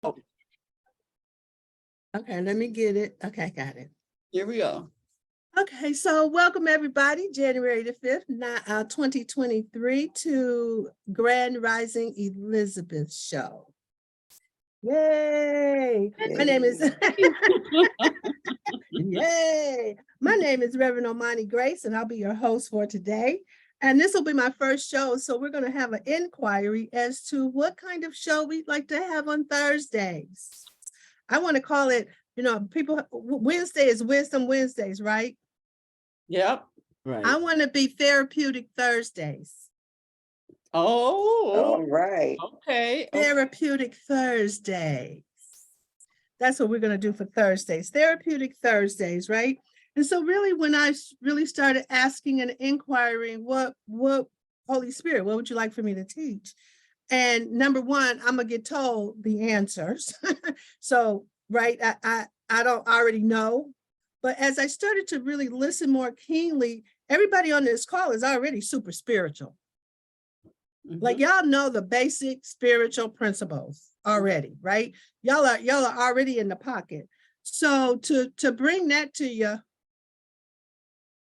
Okay, let me get it. Okay, got it. Here we go. Okay, so welcome everybody, January the 5th, 2023 to Grand Rising Elizabeth Show. Yay! My name is Yay! My name is Reverend Omani Grace, and I'll be your host for today. And this will be my first show, so we're going to have an inquiry as to what kind of show we'd like to have on Thursdays. I want to call it, people, Wednesday is Wisdom Wednesdays, right? Yep. Right. I want to be Therapeutic Thursdays. Oh, all right. Okay. Therapeutic Thursdays. That's what we're going to do for Thursdays. Therapeutic Thursdays, right? And so really, when I really started asking and inquiring, what Holy Spirit, what would you like for me to teach? And number one, I'm going to get told the answers. So, right, I don't already know. But as I started to really listen more keenly, everybody on this call is already super spiritual. Like y'all know the basic spiritual principles already, right? Y'all are already in the pocket. So to bring that to you,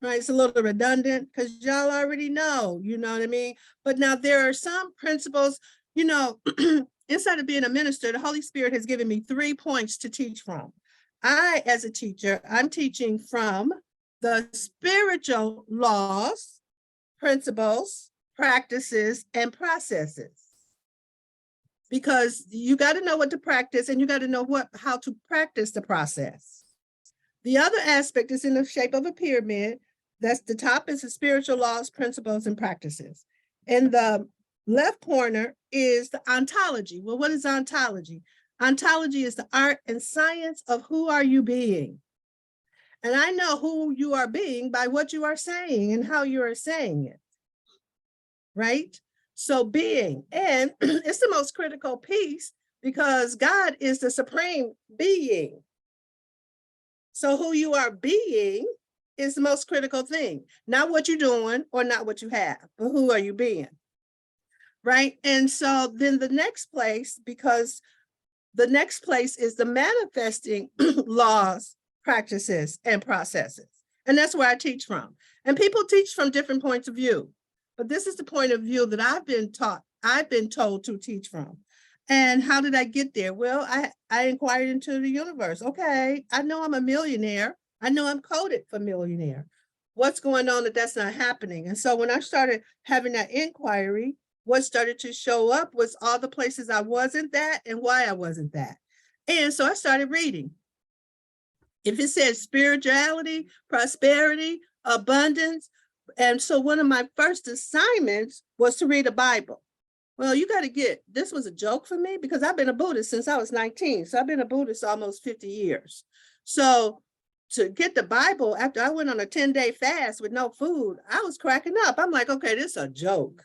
right, it's a little redundant because y'all already know, you know what I mean? But now there are some principles, inside of being a minister, the Holy Spirit has given me 3 points to teach from. I, as a teacher, I'm teaching from the spiritual laws, principles, practices, and processes. Because you got to know what to practice and you got to know how to practice the process. The other aspect is in the shape of a pyramid. That's the top is the spiritual laws, principles, and practices. And the left corner is the ontology. Well, what is ontology? Ontology is the art and science of who are you being. And I know who you are being by what you are saying and how you are saying it. Right? So being, and it's the most critical piece because God is the supreme being. So who you are being is the most critical thing. Not what you're doing or not what you have, but who are you being? Right? And so then the next place, because the next place is the manifesting laws, practices, and processes. And that's where I teach from. And people teach from different points of view. But this is the point of view that I've been told to teach from. And how did I get there? Well, I inquired into the universe. Okay, I know I'm a millionaire. I know I'm coded for millionaire. What's going on that's not happening? And so when I started having that inquiry, what started to show up was all the places I wasn't that and why I wasn't that. And so I started reading. If it says spirituality, prosperity, abundance, and so one of my first assignments was to read a Bible. Well, you got to get, this was a joke for me because I've been a Buddhist since I was 19. So I've been a Buddhist almost 50 years. So to get the Bible after I went on a 10-day fast with no food, I was cracking up. I'm like, okay, this is a joke.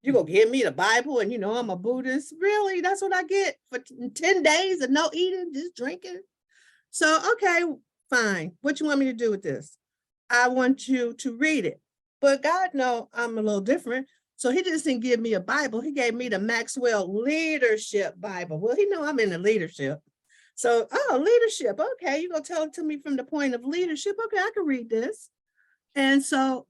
You're going to give me the Bible and I'm a Buddhist? Really? That's what I get for 10 days of no eating, just drinking? So, okay, fine. What you want me to do with this? I want you to read it. But God knows I'm a little different. So he just didn't give me a Bible. He gave me the Maxwell Leadership Bible. Well, he know I'm in the leadership. So, leadership. Okay, you're going to tell it to me from the point of leadership. Okay, I can read this. And so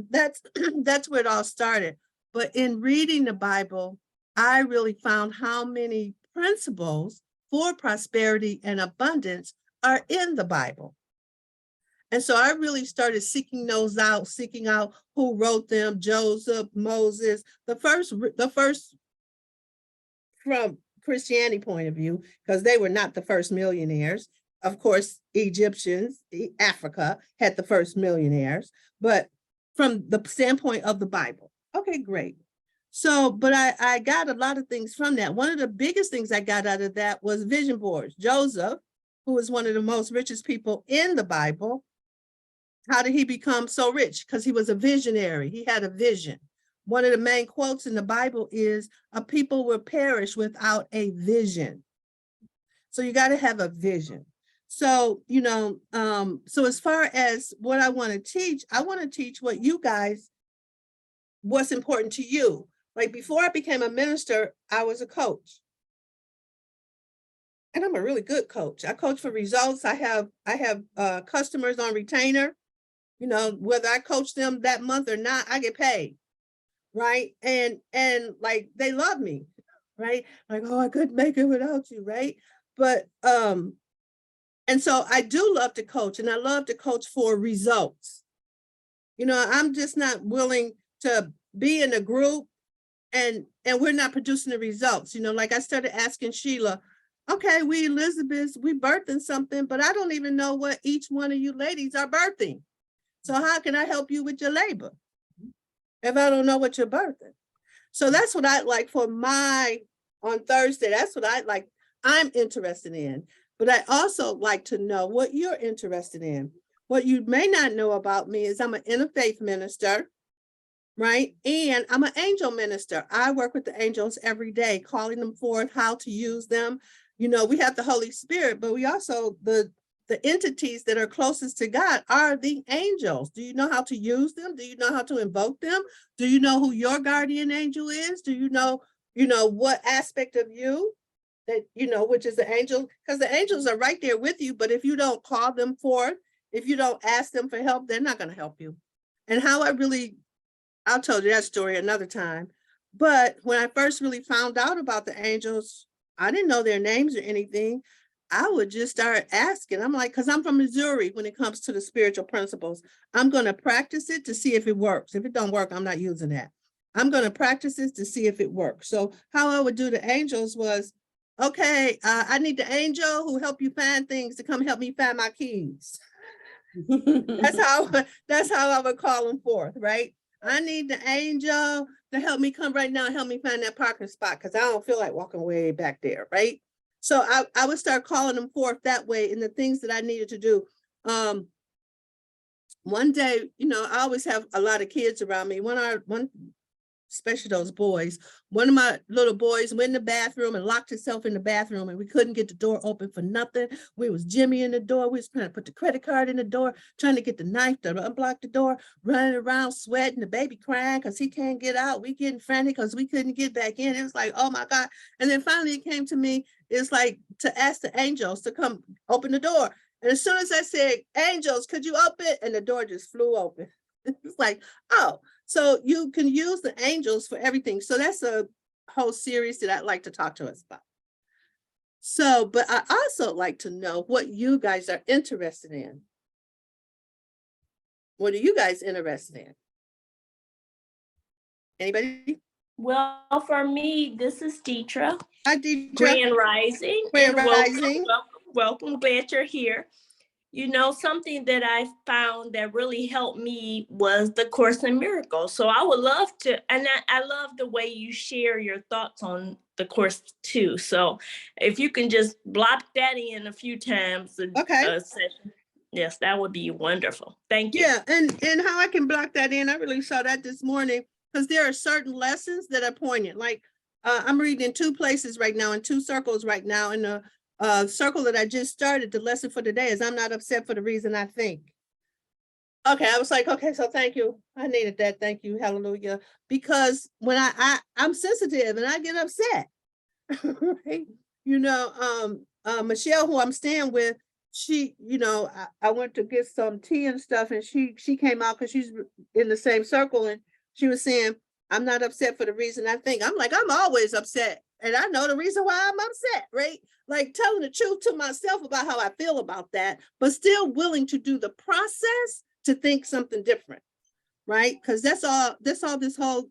that's where it all started. But in reading the Bible, I really found how many principles for prosperity and abundance are in the Bible. And so I really started seeking out who wrote them, Joseph, Moses, the first from Christianity point of view, because they were not the first millionaires. Of course, Egyptians, Africa had the first millionaires, but from the standpoint of the Bible. Okay, great. So, but I got a lot of things from that. One of the biggest things I got out of that was vision boards. Joseph, who was one of the most richest people in the Bible, how did he become so rich? Because he was a visionary. He had a vision. One of the main quotes in the Bible is, "A people will perish without a vision." So you got to have a vision. So, so as far as what I want to teach what you guys, what's important to you. Like before I became a minister, I was a coach. and I'm a really good coach. I coach for results. I have customers on retainer. You know, whether I coach them that month or not, I get paid, right? And like they love me, right? Like, oh, I couldn't make it without you, right? But and so I do love to coach, and I love to coach for results. You know, I'm just not willing to be in a group and we're not producing the results. You know, like I started asking Sheila, okay, we Elizabeth, we birthing something, but I don't even know what each one of you ladies are birthing. So how can I help you with your labor if I don't know what you're birthing? So that's what I like for on Thursday. That's what I'm interested in. But I also like to know what you're interested in. What you may not know about me is I'm an interfaith minister, right? And I'm an angel minister. I work with the angels every day, calling them forth, how to use them. You know, we have the Holy Spirit, but we also, the entities that are closest to God are the angels. Do you know how to use them? Do you know how to invoke them? Do you know who your guardian angel is? Do you know what aspect of you that, which is the angel? Because the angels are right there with you, but if you don't call them forth, if you don't ask them for help, they're not going to help you. And I'll tell you that story another time. But when I first really found out about the angels, I didn't know their names or anything. I would just start asking. I'm like, because I'm from Missouri when it comes to the spiritual principles. I'm going to practice it to see if it works. If it don't work, I'm not using that. I'm going to practice it to see if it works. So how I would do the angels was, okay, I need the angel who help you find things to come help me find my keys. That's how I would call them forth, right? I need the angel to help me come right now and help me find that parking spot because I don't feel like walking way back there, right? So I would start calling them forth that way in the things that I needed to do. One day, I always have a lot of kids around me. Especially those boys. One of my little boys went in the bathroom and locked himself in the bathroom, and we couldn't get the door open for nothing. We was Jimmy in the door. We was trying to put the credit card in the door, trying to get the knife to unblock the door, running around sweating, the baby crying because he can't get out. We getting frantic because we couldn't get back in. It was like, oh my God. And then finally it came to me, it's like to ask the angels to come open the door. And as soon as I said, angels, could you open it? And the door just flew open. It's like, oh, so you can use the angels for everything. So that's a whole series that I'd like to talk to us about. So, but I also like to know what you guys are interested in. What are you guys interested in? Anybody? Well, for me, this is Deetra. Hi, Deetra. Grand Rising. Grand and Rising. Welcome. Glad you're here. Something that I found that really helped me was the Course in Miracles. So I would love to, and I love the way you share your thoughts on the Course too. So if you can just block that in a few times a session, yes, that would be wonderful. Thank you. Yeah, and how I can block that in, I really saw that this morning because there are certain lessons that are poignant. Like I'm reading in 2 places right now, in 2 circles right now, in the circle that I just started. The lesson for today is I'm not upset for the reason I think. Okay, I was like, okay, so thank you. I needed that. Thank you. Hallelujah. Because when I'm sensitive and I get upset, right? Michelle, who I'm staying with, she, I went to get some tea and stuff, and she came out because she's in the same circle, and she was saying, I'm not upset for the reason I think. I'm like, I'm always upset. And I know the reason why I'm upset, right? Like telling the truth to myself about how I feel about that, but still willing to do the process to think something different, right? Because that's all this whole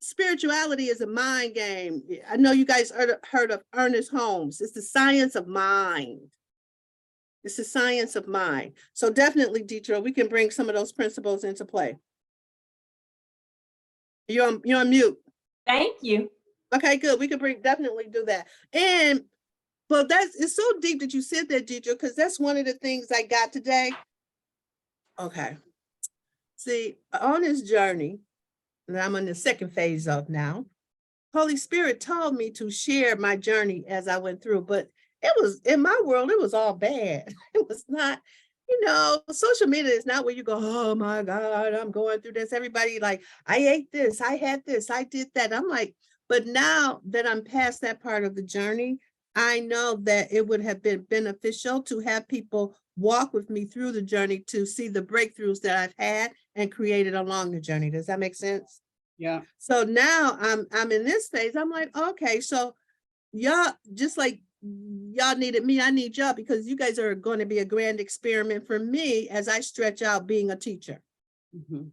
spirituality is a mind game. I know you guys heard of Ernest Holmes. It's the science of mind. It's the science of mind. So definitely, Deetra, we can bring some of those principles into play. You're on mute. Thank you. Okay, good. We can definitely do that. But it's so deep that you said that, Deidre, because that's one of the things I got today. Okay. See, on this journey that I'm in the second phase of now, Holy Spirit told me to share my journey as I went through, but it was, in my world, it was all bad. It was not, social media is not where you go, oh my God, I'm going through this. Everybody like, I ate this, I had this, I did that. I'm like, but now that I'm past that part of the journey, I know that it would have been beneficial to have people walk with me through the journey to see the breakthroughs that I've had and created along the journey. Does that make sense? Yeah. So now I'm in this phase. I'm like, okay, so y'all, just like y'all needed me, I need y'all, because you guys are going to be a grand experiment for me as I stretch out being a teacher. Mhm.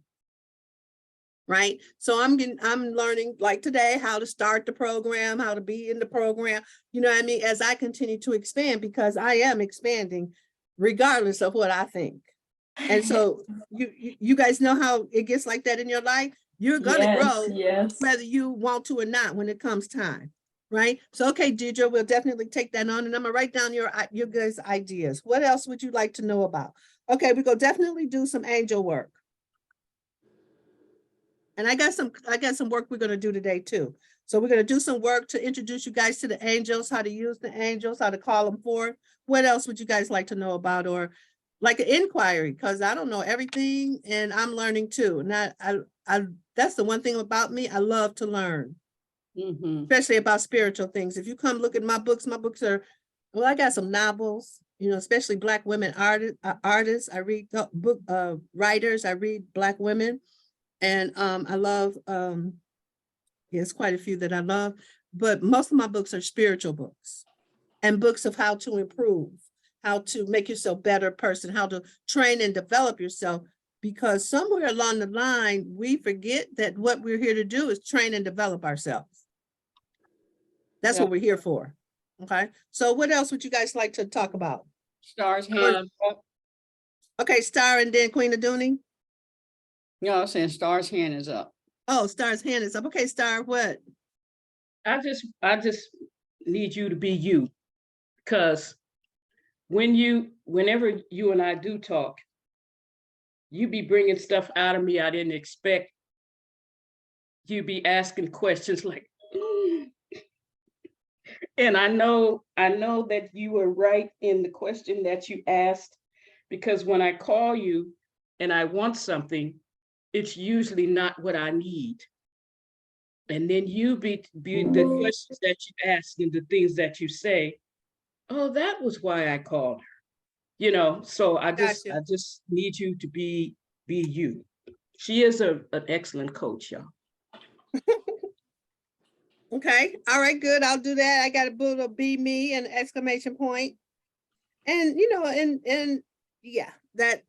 Right. So I'm learning, like today, how to start the program, how to be in the program, you know what I mean, as I continue to expand, because I am expanding regardless of what I think. And so you guys know how it gets like that in your life. You're gonna Yes, grow yes. whether you want to or not when it comes time. Right. So okay, Deidre, we'll definitely take that on, and I'm gonna write down your guys' ideas. What else would you like to know about? Okay, we go definitely do some angel work. And I got some work we're going to do today too. So we're going to do some work to introduce you guys to the angels, how to use the angels, how to call them forth. What else would you guys like to know about, or like an inquiry? Because I don't know everything, and I'm learning too. And I that's the one thing about me. I love to learn, Mhm. especially about spiritual things. If you come look at my books are, well, I got some novels, you know, especially Black women artists. I read book writers. I read Black women. And I love, there's quite a few that I love, but most of my books are spiritual books and books of how to improve, how to make yourself a better person, how to train and develop yourself. Because somewhere along the line, we forget that what we're here to do is train and develop ourselves. That's Yeah. what we're here for. Okay. So what else would you guys like to talk about? Star's hand up. Okay, Star and then Queen Aduni. No, I'm saying Star's hand is up. Oh, Star's hand is up. Okay, Star, what? I just need you to be you, because whenever you and I do talk, you be bringing stuff out of me I didn't expect. You be asking questions like, and I know that you were right in the question that you asked, because when I call you and I want something, it's usually not what I need. And then you be the questions that you ask and the things that you say, oh, that was why I called her. You know, so I Gotcha. just need you to be you. She is an excellent coach, y'all. Okay, all right, good. I'll do that. I got a little be me and exclamation point. And you know, and yeah, that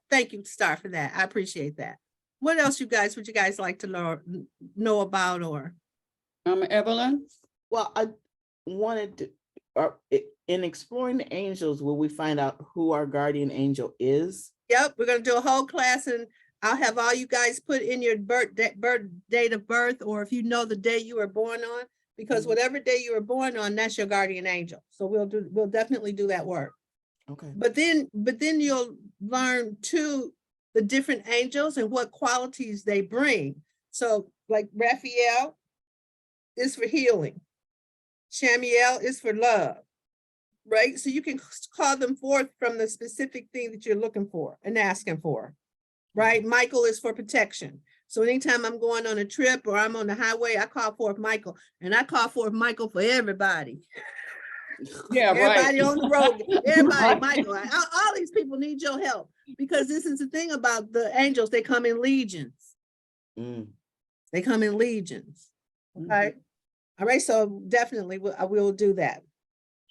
thank you, Star, for that. I appreciate that. What else would you guys like to know about, or Evelyn? Well, I wanted to, in exploring the angels, will we find out who our guardian angel is? yep, we're gonna do a whole class, and I'll have all you guys put in your birth date of birth, or if you know the day you were born on, because Mhm. whatever day you were born on, that's your guardian angel. So we'll definitely do that work. Okay. But then you'll learn too the different angels and what qualities they bring. So like Raphael is for healing. Shamiel is for love, right? So you can call them forth from the specific thing that you're looking for and asking for, right? Michael is for protection. So anytime I'm going on a trip or I'm on the highway, I call forth Michael, and I call forth Michael for everybody. Yeah, Everybody right. on the road, everybody, Right. Michael, all these people need your help, because this is the thing about the angels, they come in legions. Mm. They come in legions. Okay. All right. So definitely I will do that.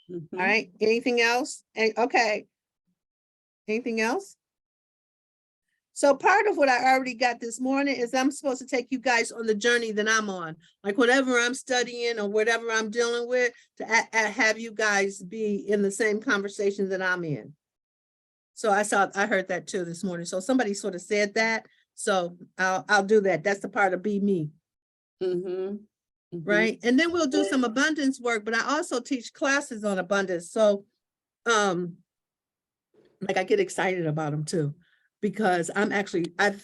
Mhm. All right. Anything else? Okay. Anything else? So part of what I already got this morning is I'm supposed to take you guys on the journey that I'm on, like whatever I'm studying or whatever I'm dealing with, to have you guys be in the same conversation that I'm in. So I heard that too this morning. So somebody sort of said that. So I'll do that. That's the part of be me. Mhm. Mhm. Right. And then we'll do some abundance work, but I also teach classes on abundance. So like I get excited about them too, because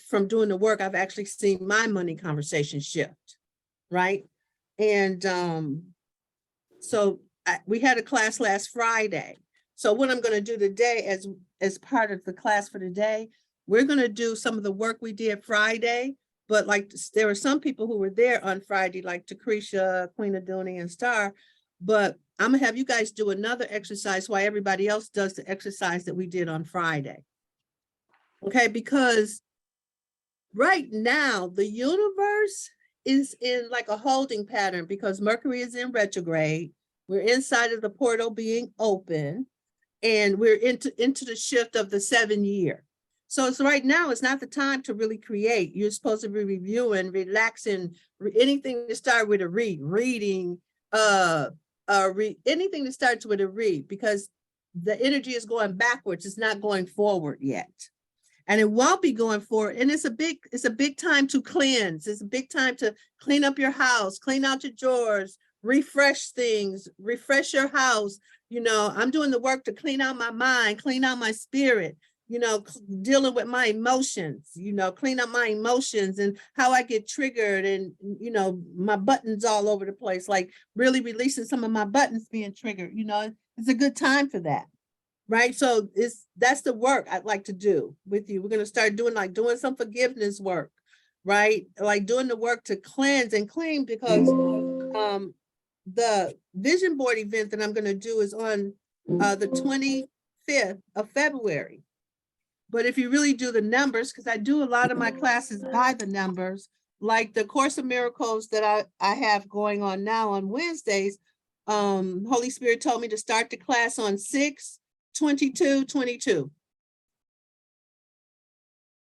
from doing the work, I've actually seen my money conversation shift. Right. And so we had a class last Friday. So what I'm going to do today as part of the class for today, we're going to do some of the work we did Friday, but like there were some people who were there on Friday, like Tecreshia, Queen Aduni, and Star, But I'm gonna have you guys do another exercise while everybody else does the exercise that we did on Friday. Okay, because right now the universe is in like a holding pattern because Mercury is in retrograde. We're inside of the portal being open, and we're into the shift of the 7-year. So it's right now, it's not the time to really create. You're supposed to be reviewing, relaxing, anything to start with a reading, anything that starts with a read, because the energy is going backwards. It's not going forward yet. And it won't be going forward. And it's a big time to cleanse. It's a big time to clean up your house, clean out your drawers, refresh things, refresh your house. You know, I'm doing the work to clean out my mind, clean out my spirit, you know, dealing with my emotions, you know, clean up my emotions and how I get triggered and, you know, my buttons all over the place, like really releasing some of my buttons being triggered, you know, it's a good time for that. Right. So that's the work I'd like to do with you. We're going to start doing some forgiveness work, right? Like doing the work to cleanse and clean, because the vision board event that I'm going to do is on the 25th of February. But if you really do the numbers, because I do a lot of my classes by the numbers, like the Course of Miracles that I have going on now on Wednesdays, Holy Spirit told me to start the class on 6/22/22.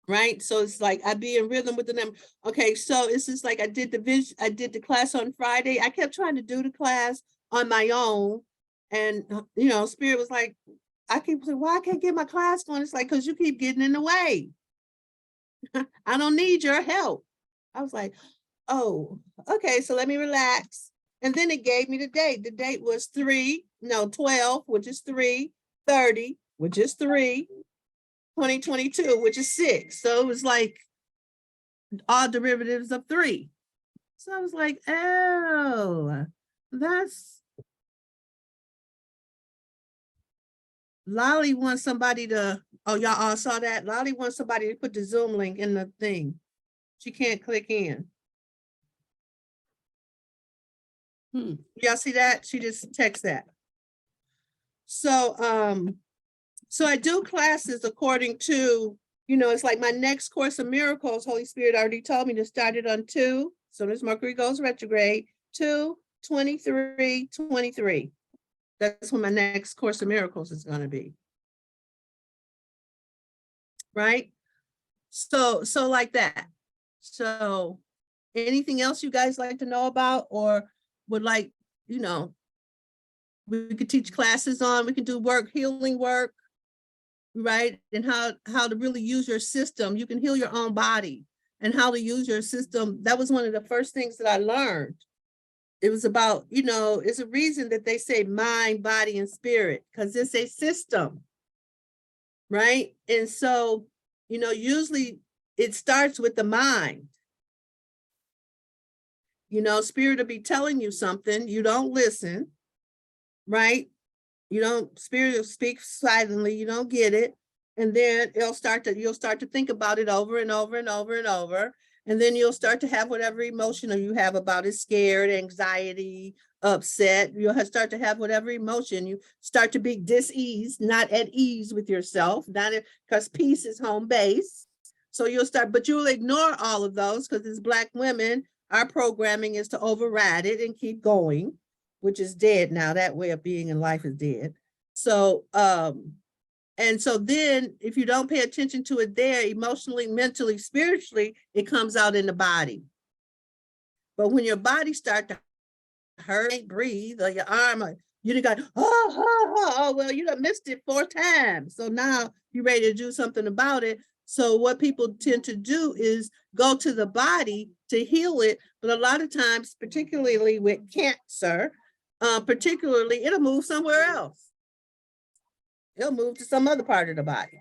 Right, so it's like I be in rhythm with the number. Okay, so it's just like I did the class on Friday. I kept trying to do the class on my own, and you know, Spirit was like, I keep saying, why I can't get my class going? It's like, because you keep getting in the way. I don't need your help. I was like, oh, okay, so let me relax. And then it gave me the date. The date was 12, which is 3/30, which is 3/2022, which is 6. So it was like all derivatives of 3. So I was like, oh, that's Lolly wants somebody to, oh, y'all all saw that? Lolly wants somebody to put the Zoom link in the thing. She can't click in. Y'all see that? She just text that. So, so I do classes according to, you know, it's like my next Course of Miracles, Holy Spirit already told me to start it on 2, so as Mercury goes retrograde, 2/23/23. That's when my next Course of Miracles is going to be. Right? So like that. So anything else you guys like to know about or would like, you know, we could teach classes on, we can do work, healing work, right? And how to really use your system. You can heal your own body and how to use your system. That was one of the first things that I learned. It was about, you know, it's a reason that they say mind, body, and spirit, because it's a system, right? And so, you know, usually it starts with the mind. You know, spirit will be telling you something, you don't listen, right? You don't, spirit will speak silently, you don't get it. And then you'll start to think about it over and over and over and over. And then you'll start to have whatever emotion you have about it, scared, anxiety, upset. You'll start to have whatever emotion. You start to be dis-ease, not at ease with yourself, because peace is home base. So you'll start, but you'll ignore all of those because as Black women, our programming is to override it and keep going, which is dead now. That way of being in life is dead. So, and so then if you don't pay attention to it there, emotionally, mentally, spiritually, it comes out in the body. But when your body starts to hurt, breathe, or your arm, or you done got, oh, well, you done missed it 4 times. So now you're ready to do something about it. So what people tend to do is go to the body to heal it. But a lot of times, particularly with cancer, it'll move somewhere else. It'll move to some other part of the body,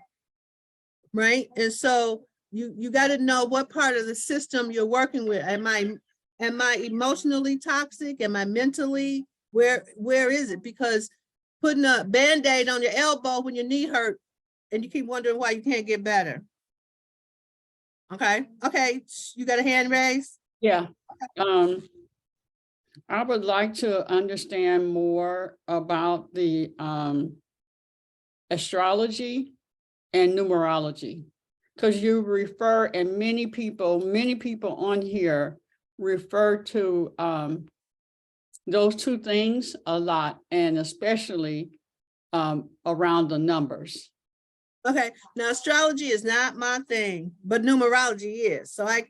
right? And so you got to know what part of the system you're working with. Am I emotionally toxic? Am I mentally? Where is it? Because putting a Band-Aid on your elbow when your knee hurt and you keep wondering why you can't get better. Okay, you got a hand raised? Yeah. I would like to understand more about the astrology and numerology. Because you refer, and many people on here refer to those two things a lot, and especially around the numbers. Okay, now astrology is not my thing, but numerology is. So I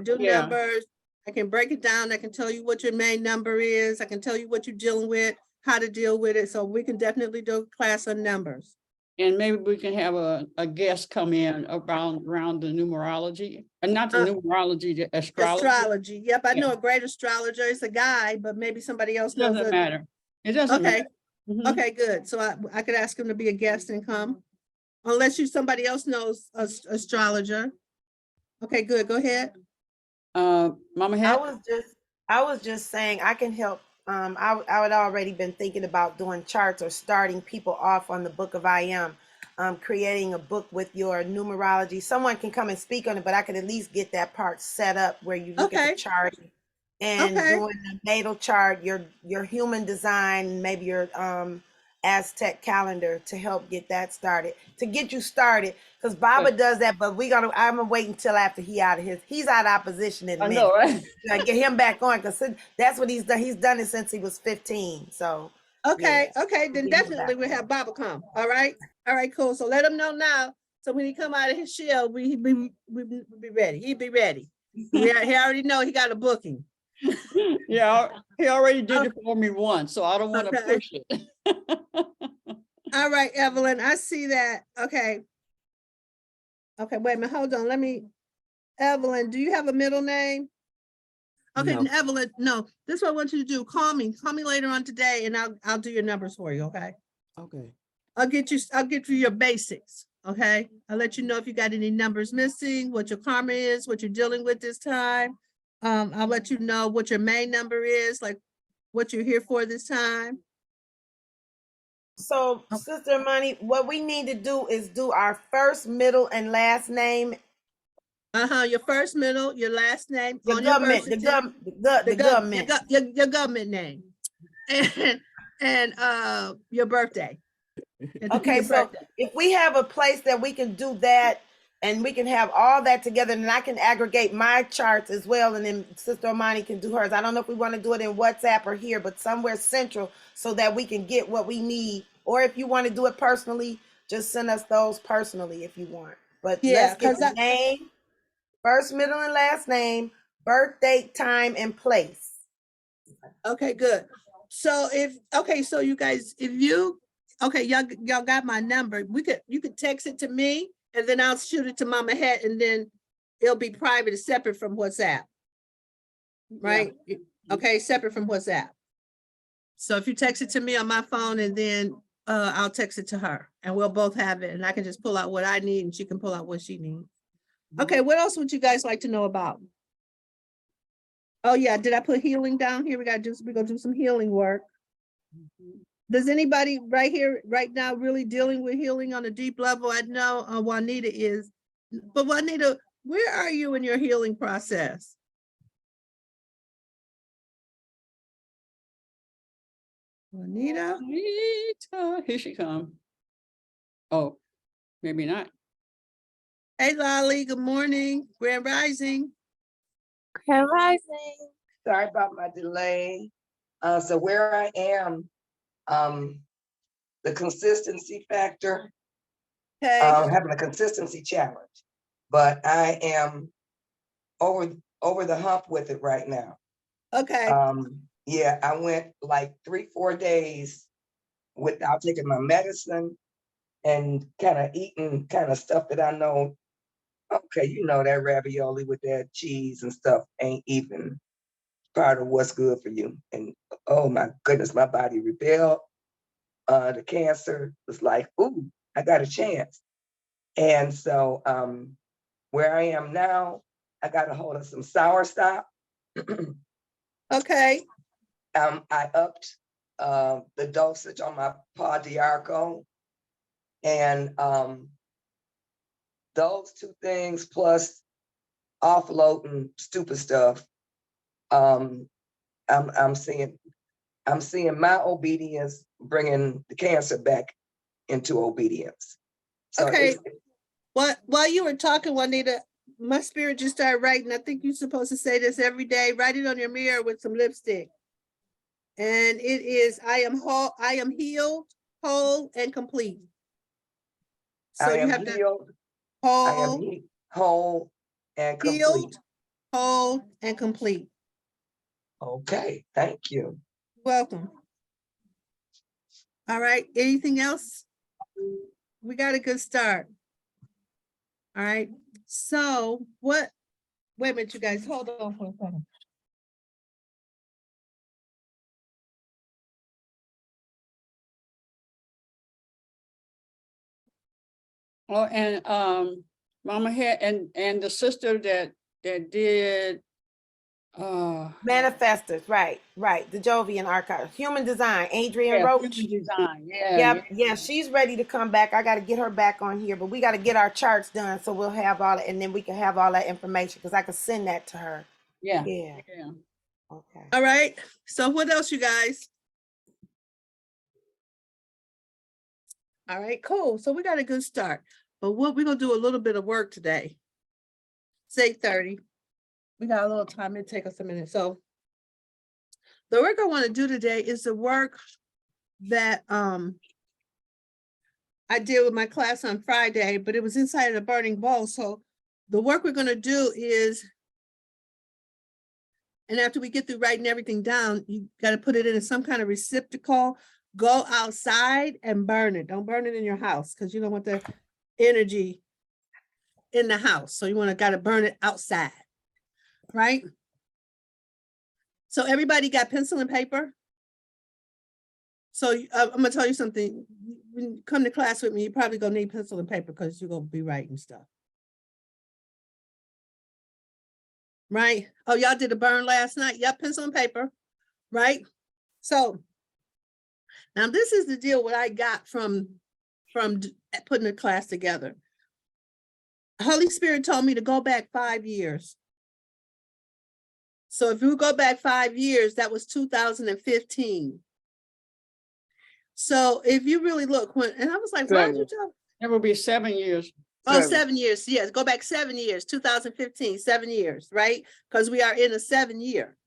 do Yeah. numbers. I can break it down. I can tell you what your main number is. I can tell you what you're dealing with, how to deal with it. So we can definitely do a class on numbers. And maybe we can have a guest come in around the numerology, and not the numerology, the astrology. Astrology. Yep, I Yeah. know a great astrologer. It's a guy, but maybe somebody else It knows doesn't it. matter. It doesn't Okay, matter. Mhm. okay, good. So I could ask him to be a guest and come. Unless somebody else knows astrologer. Okay, good. Go ahead. Mama I Hat? was just saying I can help. I had already been thinking about doing charts or starting people off on the book of I am, creating a book with your numerology. Someone can come and speak on it, but I could at least get that part set up where you look at Okay. the chart and Okay. doing the natal chart, your human design, maybe your Aztec calendar to help get that started, to get you started. Because Baba does that, but I'm gonna wait until after he's out of opposition in a I minute. know, right? Get him back on, because that's what he's done. He's done it since he was 15. So Okay, yeah. okay, then Get him definitely back we'll on. have Baba come. All right, cool. So let him know now. So when he come out of his shell, we be ready. He'd be ready. He already know he got a booking. Yeah, he already did it for me once, so I don't want to Okay. push it. All right, Evelyn, I see that. Okay. Okay, wait a minute. Hold on. Evelyn, do you have a middle name? Okay, No. Evelyn, no. This is what I want you to do. Call me later on today, and I'll do your numbers for you. Okay. Okay. I'll get you your basics. Okay. I'll let you know if you got any numbers missing, what your karma is, what you're dealing with this time. I'll let you know what your main number is, like what you're here for this time. So, Sister Money, what we need to do is do our first, middle, and last name. Your first, middle, your last name Your on your government, birth the certificate, government. your government name, and your birthday. Okay, Your so birthday. if we have a place that we can do that and we can have all that together, and I can aggregate my charts as well, and then Sister Omani can do hers. I don't know if we want to do it in WhatsApp or here, but somewhere central so that we can get what we need. Or if you want to do it personally, just send us those personally if you want. But Yeah, let's get 'cause the name, first, middle, and last name, birth date, time, and place. Okay, good. So so you guys, y'all got my number. You could text it to me, and then I'll shoot it to Mama Het, and then it'll be private, it's separate from WhatsApp. Right? Okay, separate from WhatsApp. So if you text it to me on my phone, and then I'll text it to her, and we'll both have it, and I can just pull out what I need, and she can pull out what she needs. Okay, what else would you guys like to know about? Oh yeah, did I put healing down here? We're gonna do some healing work. Does anybody right here, right now, really dealing with healing on a deep level? I know Juanita is, but Juanita, where are you in your healing process? Juanita? Here she come. Oh, maybe not. Hey, Lolly, good morning. Grand Rising. Grand Rising. Sorry about my delay. So where I am, the consistency factor, Okay, having a consistency challenge, but I am over the hump with it right now. okay, Yeah, I went like 3-4 days without taking my medicine and kind of eating kind of stuff that I know, okay, you know, that ravioli with that cheese and stuff ain't even part of what's good for you. And oh my goodness, my body rebelled. The cancer was like, ooh, I got a chance. And so where I am now, I got a hold of some soursop. okay, I upped the dosage on my Pa Diarco. And those two things plus offloading stupid stuff, I'm seeing my obedience bringing the cancer back into obedience. So Okay. it's- While you were talking, Juanita, my spirit just started writing. I think you're supposed to say this every day. Write it on your mirror with some lipstick. And it is, I am healed, whole, and complete. So I you am have to healed, I am whole, whole and complete. healed, whole, and complete. Okay, thank you. Welcome. All right, anything else? We got a good start. All right, so wait a minute, you guys, hold on for a second. Oh, and Mama had and the sister that did Manifestors, right. The Jovian archive, human design, Adrian yeah, Roach. human design. Yeah, Yep, yeah, she's ready to come back. I got to get her back on here, but we got to get our charts done so we'll have all that, and then we can have all that information because I can send that to her. yeah. Yeah. Yeah. Okay. All right, so what else, you guys? All right, cool. So we got a good start, but what we're gonna do a little bit of work today. It's 8:30. We got a little time. It'll take us a minute. So the work I want to do today is the work that I did with my class on Friday, but it was inside of a burning bowl. So the work we're gonna do is, and after we get through writing everything down, you got to put it in some kind of receptacle. Go outside and burn it. Don't burn it in your house because you don't want the energy in the house. So you want to got to burn it outside, right? So everybody got pencil and paper? So I'm gonna tell you something. When you come to class with me, you probably gonna need pencil and paper because you're gonna be writing stuff. Right? Oh, y'all did a burn last night? Yep, pencil and paper, right? So now this is the deal what I got from putting the class together. Holy Spirit told me to go back 5 years. So if you go back 5 years, that was 2015. So if you really look, and I was like, why did you tell? That will be 7 years. Oh, 7 years. Yes, go back 7 years, 2015, 7 years, right? Because we are in a 7-year.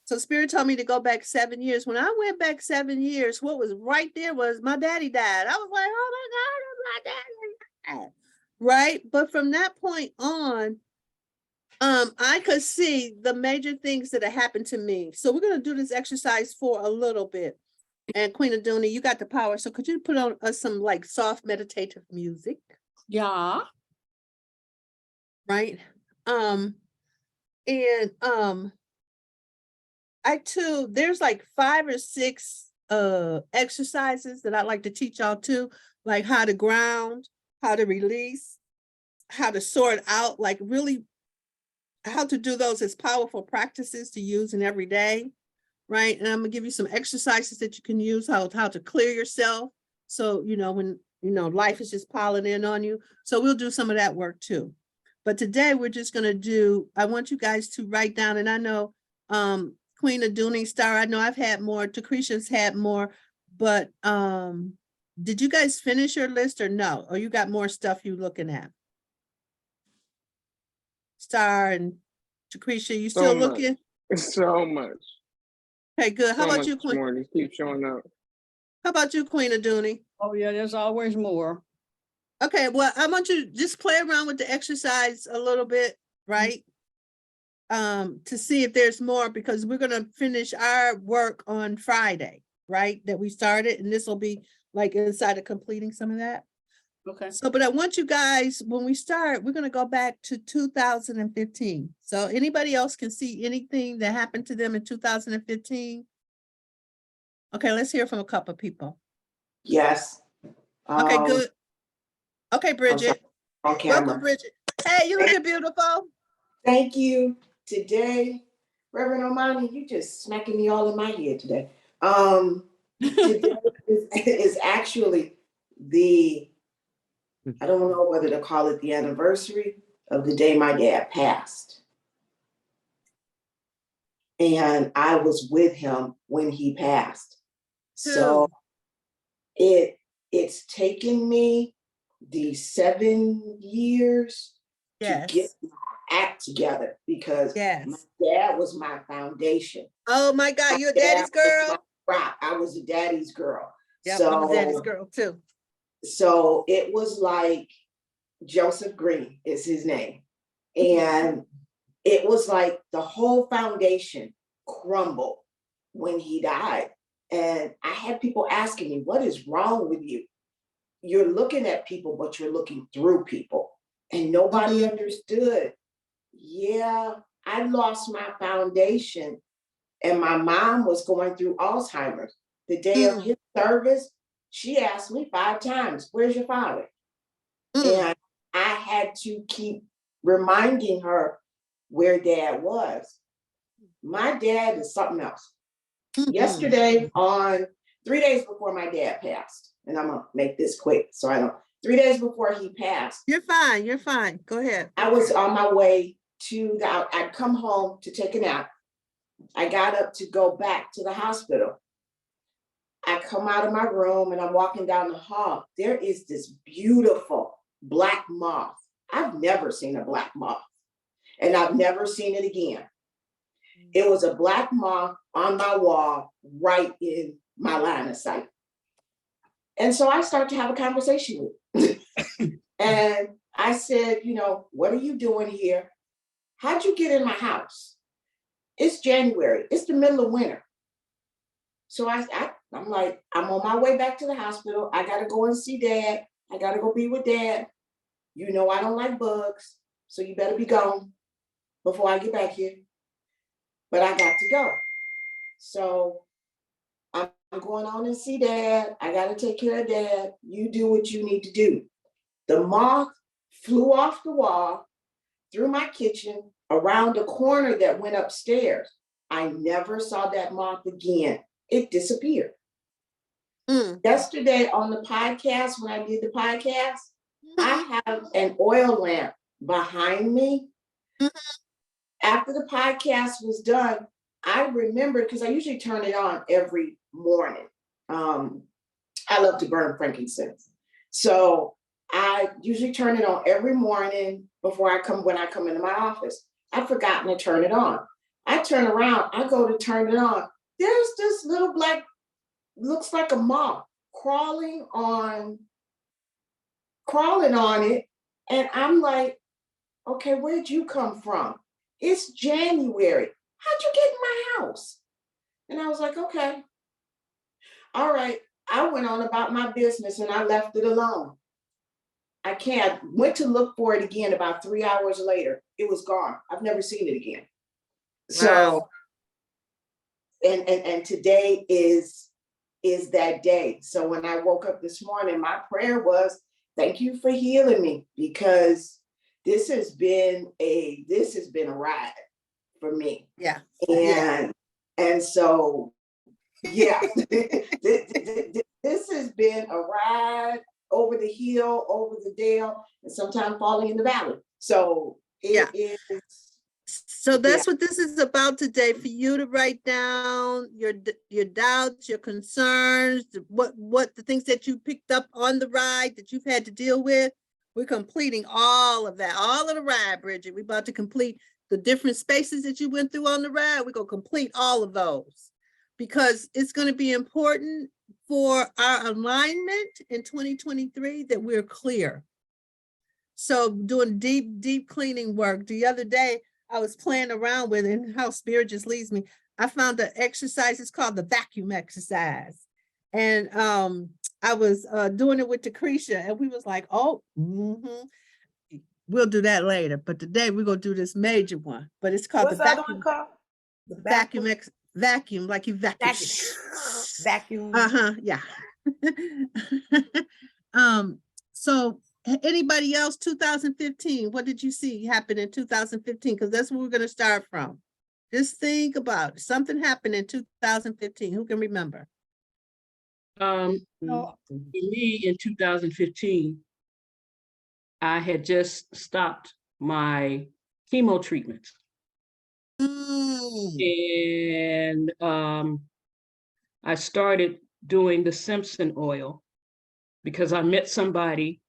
So Spirit told me to go back 7 years. When I went back 7 years, what was right there was my daddy died. I was like, oh my God, my daddy died. Right? But from that point on, I could see the major things that have happened to me. So we're going to do this exercise for a little bit. And Queen Aduna, you got the power. So could you put on some like soft meditative music? Yeah. Right. There's like 5 or 6 exercises that I'd like to teach y'all too, like how to ground, how to release, how to sort out, like really how to do those as powerful practices to use in every day. Right. And I'm gonna give you some exercises that you can use, how to clear yourself. So, when, life is just piling in on you. So we'll do some of that work too. But today we're just going to do, I want you guys to write down, and I know Queen Aduna Star, I know I've had more, Tecreshia's had more, but did you guys finish your list or no? Or you got more stuff you looking at? Star and Tecreshia, you still looking? So much. Okay, good. How So about much you, Queen? more. Just keep showing up. How about you, Queen Aduna? Oh yeah, there's always more. Okay, well, I want you to just play around with the exercise a little bit, right? To see if there's more, because we're gonna finish our work on Friday, right? That we started, and this will be like inside of completing some of that. Okay. So, but I want you guys, when we start, we're gonna go back to 2015. So anybody else can see anything that happened to them in 2015? Okay, let's hear from a couple of people. Yes. Okay, good. Okay, Bridget. On camera. Welcome, Bridget. Hey, you looking beautiful. Thank you. Today, Reverend Omani, you just smacking me all in my head today. Today is actually I don't know whether to call it the anniversary of the day my dad passed. and I was with him when he passed. So it's taken me these 7 years to get Yes. my act together, because my Yes. dad was my foundation. Oh my God, My you're a dad daddy's was my girl? rock. I was a daddy's girl. Yep, I'm a daddy's girl too. So it was like Joseph Green is his name. And it was like the whole foundation crumbled when he died. And I had people asking me, what is wrong with you? You're looking at people, but you're looking through people. And nobody understood. Yeah, I lost my foundation. And my mom was going through Alzheimer's. The day of his service, she asked me 5 times, where's your father? And I had to keep reminding her where dad was. My dad is something else. Yesterday, on 3 days before my dad passed, and I'm gonna make this quick so I don't, 3 days before he passed. You're fine, you're fine. Go ahead. I was on my way to I'd come home to take a nap. I got up to go back to the hospital. I come out of my room and I'm walking down the hall. There is this beautiful black moth. I've never seen a black moth, and I've never seen it again. It was a black moth on my wall, right in my line of sight. And so I started to have a conversation with him. And I said, what are you doing here? How'd you get in my house? It's January. It's the middle of winter. So I'm like, I'm on my way back to the hospital. I got to go and see dad. I got to go be with dad. I don't like bugs, so you better be gone before I get back here. But I got to go. So I'm going on and see dad. I got to take care of dad. You do what you need to do. The moth flew off the wall, through my kitchen, around a corner that went upstairs. I never saw that moth again. It disappeared. Yesterday on the podcast, when I did the podcast, I have an oil lamp behind me. After the podcast was done, I remembered, because I usually turn it on every morning. I love to burn frankincense. So I usually turn it on every morning when I come into my office. I've forgotten to turn it on. I turn around, I go to turn it on. There's this little black, looks like a moth crawling on it. And I'm like, okay, where'd you come from? It's January. How'd you get in my house? And I was like, okay. All right. I went on about my business and I left it alone. I went to look for it again about 3 hours later. It was gone. I've never seen it again. So, and today is that day. So when I woke up this morning, my prayer was, thank you for healing me, because this has been a ride for me. Yeah. And so, yeah, this has been a ride over the hill, over the dale, and sometimes falling in the valley. So it is. So that's what this is about today, for you to write down your doubts, your concerns, what the things that you picked up on the ride that you've had to deal with. We're completing all of that, all of the ride, Bridget. We're about to complete the different spaces that you went through on the ride. We're going to complete all of those, because it's going to be important for our alignment in 2023 that we're clear. So doing deep cleaning work. The other day, I was playing around with it, and how spirit just leads me. I found an exercise, it's called the vacuum exercise. And I was doing it with Tecreshia, and we was like, oh, we'll do that later. But today we're going to do this major one, but it's called What's the the other vacuum. one called? The vacuum, like you vacuum. Vacuum. Yeah. So anybody else, 2015, what did you see happen in 2015? Because that's where we're going to start from. Just think about it. Something happened in 2015. Who can remember? For me, in 2015, I had just stopped my chemo treatments. And I started doing the Simpson oil because I met somebody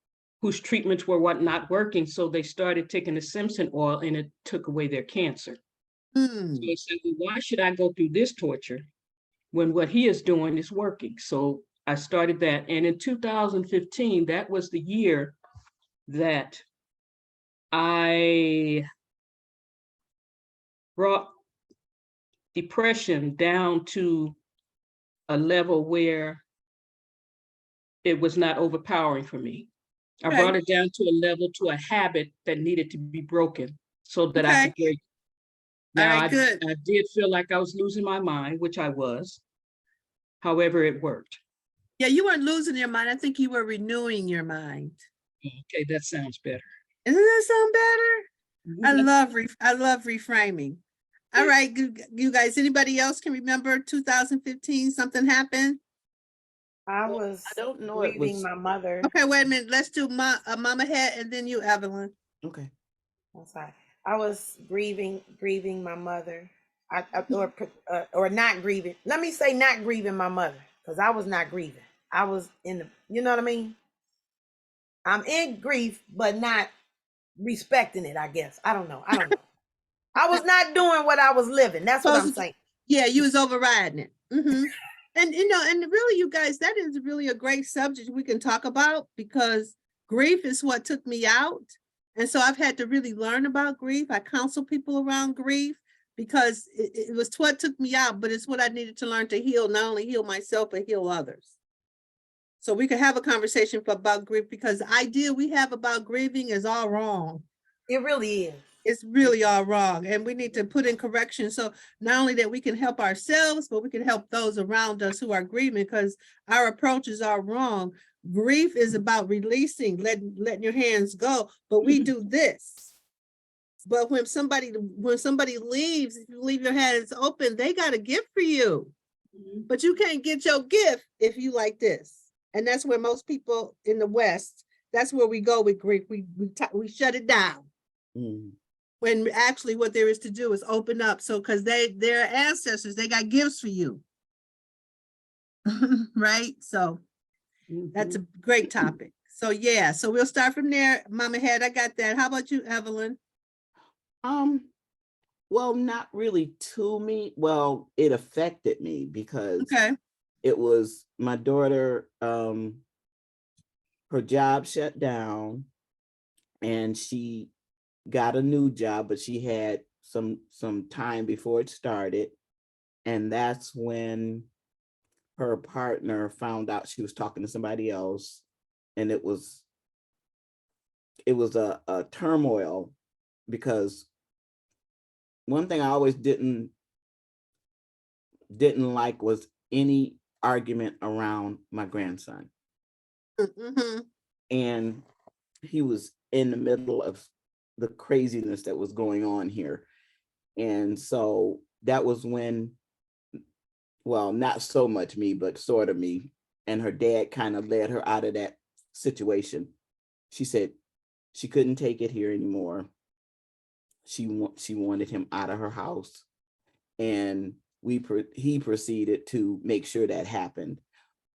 whose treatments were not working. So they started taking the Simpson oil and it took away their cancer. So I said, well, why should I go through this torture when what he is doing is working? So I started that. And in 2015, that was the year that I brought depression down to a level where it was not overpowering for me. I brought it down to a level, to a habit that needed to be broken so that I could break. Now, All right, good. I did feel like I was losing my mind, which I was. However, it worked. Yeah, you weren't losing your mind. I think you were renewing your mind. Okay, that sounds better. Doesn't that sound better? I love reframing. All right, you guys, anybody else can remember 2015, something happened? I was I don't know. It grieving was my mother. Okay, wait a minute. Let's do Mama Head and then you, Evelyn. okay. I'm sorry. I was grieving my mother. Or not grieving. Let me say not grieving my mother, because I was not grieving. I was in the, you know what I mean? I'm in grief, but not respecting it, I guess. I don't know. I was not doing what I was living. That's what I'm saying. Yeah, you was overriding it. And and really, you guys, that is really a great subject we can talk about, because grief is what took me out. And so I've had to really learn about grief. I counsel people around grief because it was what took me out, but it's what I needed to learn to heal, not only heal myself, but heal others. So we could have a conversation about grief, because the idea we have about grieving is all wrong. It really is. It's really all wrong, and we need to put in correction. So not only that we can help ourselves, but we can help those around us who are grieving, because our approaches are wrong. Grief is about releasing, letting your hands go, but we do this. But when somebody leaves, if you leave your hands open, they got a gift for you. But you can't get your gift if you like this. And that's where most people in the West, that's where we go with grief. We shut it down. When actually what there is to do is open up. So, because their ancestors, they got gifts for you. Right? So that's a great topic. So yeah, so we'll start from there. Mama Head, I got that. How about you, Evelyn? Well, not really to me. Well, it affected me because it was my daughter, her job shut down and she got a new job, but she had some time before it started. And that's when her partner found out she was talking to somebody else. And it was a turmoil, because one thing I always didn't like was any argument around my grandson. And he was in the middle of the craziness that was going on here. And so that was when, well, not so much me, but sort of me, and her dad kind of led her out of that situation. She said she couldn't take it here anymore. She wanted him out of her house, and he proceeded to make sure that happened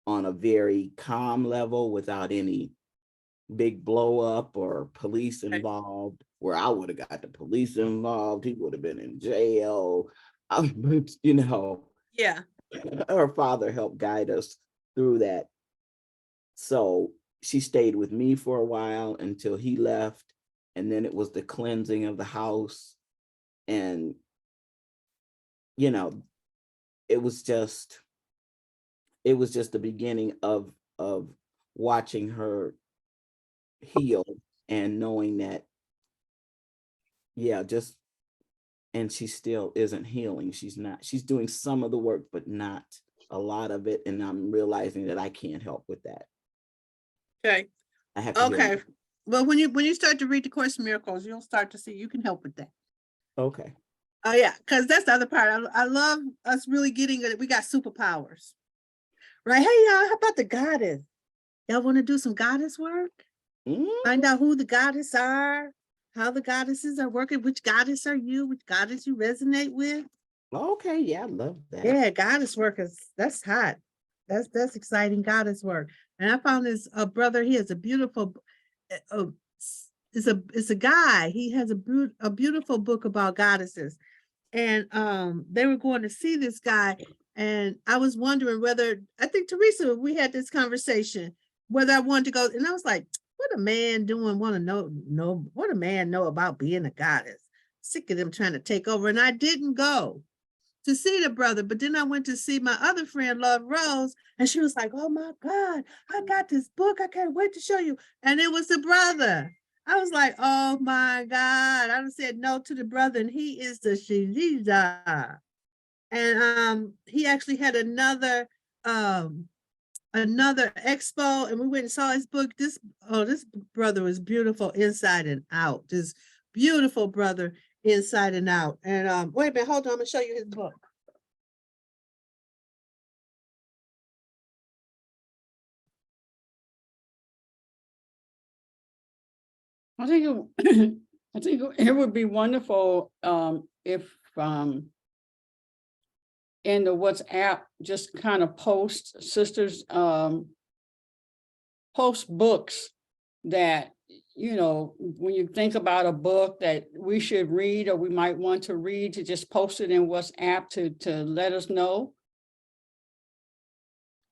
on a very calm level, without any big blow up or police involved, where I would have got the police involved. He would have been in jail. Yeah. Her father helped guide us through that. So she stayed with me for a while until he left. And then it was the cleansing of the house. And, it was just the beginning of watching her heal and knowing that, and she still isn't healing. She's doing some of the work, but not a lot of it. And I'm realizing that I can't help with that. Okay. I have to hear. Well, when you start to read the Course in Miracles, you'll start to see you can help with that. Okay. Oh yeah, because that's the other part. I love us really getting it. We got superpowers, right? Hey y'all, how about the goddess? Y'all want to do some goddess work? Find out who the goddess are. how the goddesses are working. Which goddess are you? Which goddess you resonate with? Okay, yeah, I love that. Yeah, goddess work that's hot. That's exciting goddess work. And I found this brother. He has a beautiful. It's a guy. He has a beautiful book about goddesses, and they were going to see this guy, and I was wondering whether I think Teresa, we had this conversation whether I wanted to go, and I was like, what a man doing? Want to know what a man know about being a goddess? Sick of them trying to take over, and I didn't go to see the brother, but then I went to see my other friend, Love Rose, and she was like, oh my God, I got this book. I can't wait to show you. And it was the brother. I was like, oh my God. I said no to the brother, and he is the Shizida. And he actually had another expo, and we went and saw his book. This brother was beautiful inside and out. This beautiful brother inside and out. And wait a minute, hold on, I'm gonna show you his book. I think it, I think it would be wonderful if in the WhatsApp just kind of post sisters post books that, you know, when you think about a book that we should read or we might want to read, to just post it in WhatsApp to let us know.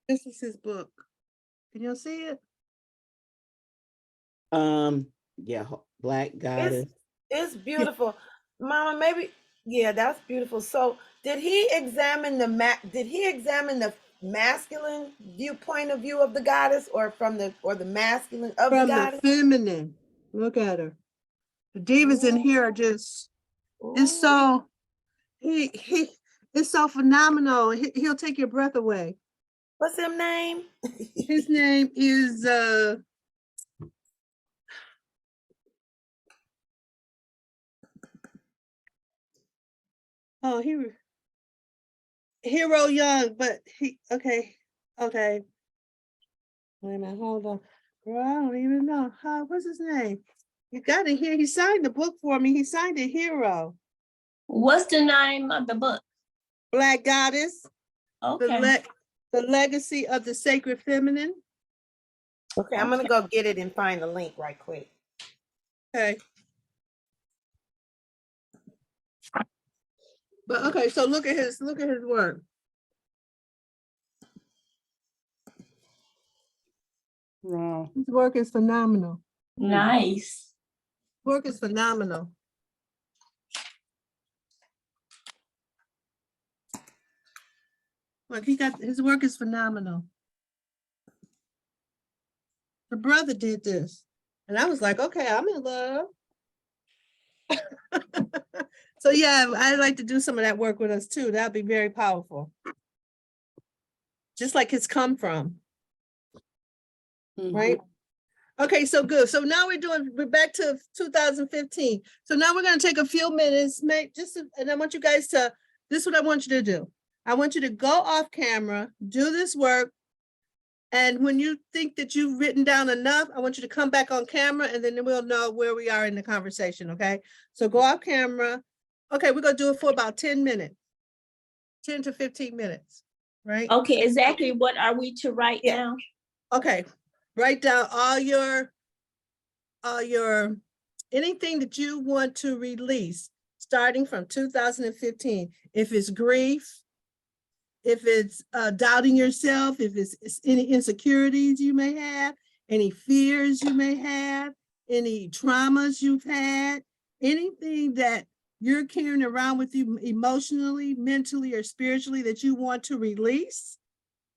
This is his book. Can you see it? Yeah, Black Goddess. It's beautiful. Mama, maybe, yeah, that's beautiful. So did he examine the masculine viewpoint of view of the goddess, or the masculine of the goddess? From the feminine. Look at her. The divas in here are just, it's so, it's so phenomenal. He'll take your breath away. What's his name? His name is Hero Young, but okay. Wait a minute, hold on. Girl, I don't even know. What's his name? You got it here. He signed the book for me. He signed it, Hero. What's the name of the book? Black Goddess. Okay. The Legacy of the Sacred Feminine. Okay, I'm gonna go get it and find the link right quick. Okay. But okay, so look at his work. Wow. His work is phenomenal. Nice. Work is phenomenal. Look, his work is phenomenal. The brother did this, and I was like, okay, I'm in love. So yeah, I'd like to do some of that work with us too. That'd be very powerful. Just like it's come from. Right? Okay, so good. So now we're back to 2015. So now we're going to take a few minutes, and I want you guys to, this is what I want you to do. I want you to go off camera, do this work. And when you think that you've written down enough, I want you to come back on camera, and then we'll know where we are in the conversation, okay? So go off camera. Okay, we're going to do it for about 10 minutes, 10 to 15 minutes, right? Okay, exactly what are we to write now? Okay, write down all your, anything that you want to release, starting from 2015. If it's grief, if it's doubting yourself, if it's any insecurities you may have, any fears you may have, any traumas you've had, anything that you're carrying around with you emotionally, mentally, or spiritually that you want to release,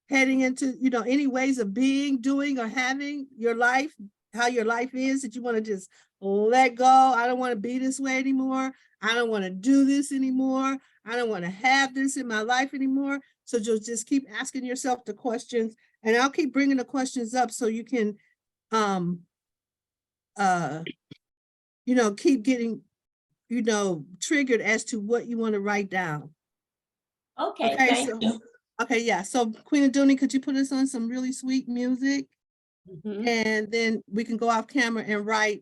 heading into, any ways of being, doing, or having your life, how your life is, that you want to just let go. I don't want to be this way anymore. I don't want to do this anymore. I don't want to have this in my life anymore. So just keep asking yourself the questions, and I'll keep bringing the questions up so you can, keep getting, triggered as to what you want to write down. Okay, thank you. Okay, yeah. So Queen Aduni, could you put us on some really sweet music? And then we can go off camera and write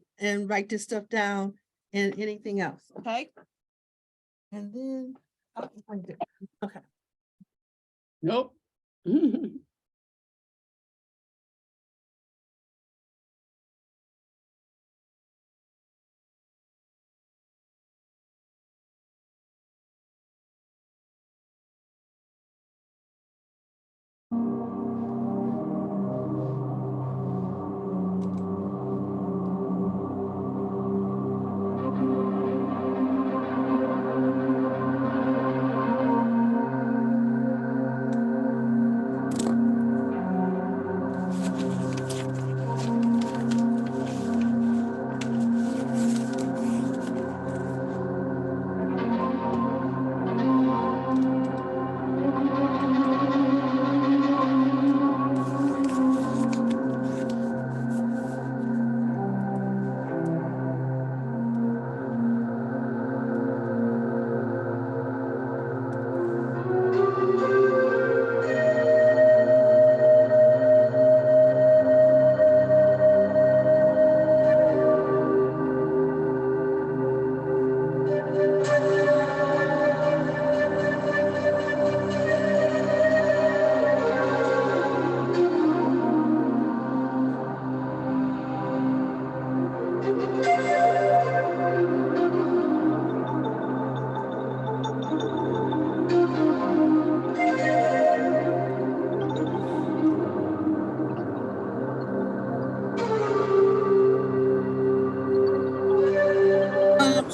this stuff down and anything else, okay? And then, okay. Nope.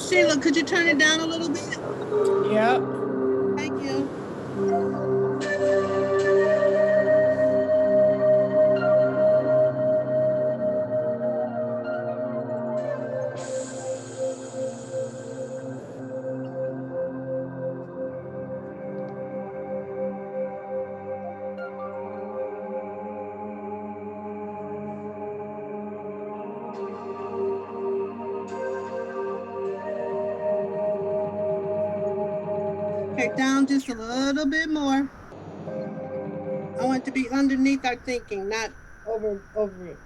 Sheila, could you turn it down a little bit? Yep. Thank you. Okay, down just a little bit more. I want to be underneath our thinking, not over it.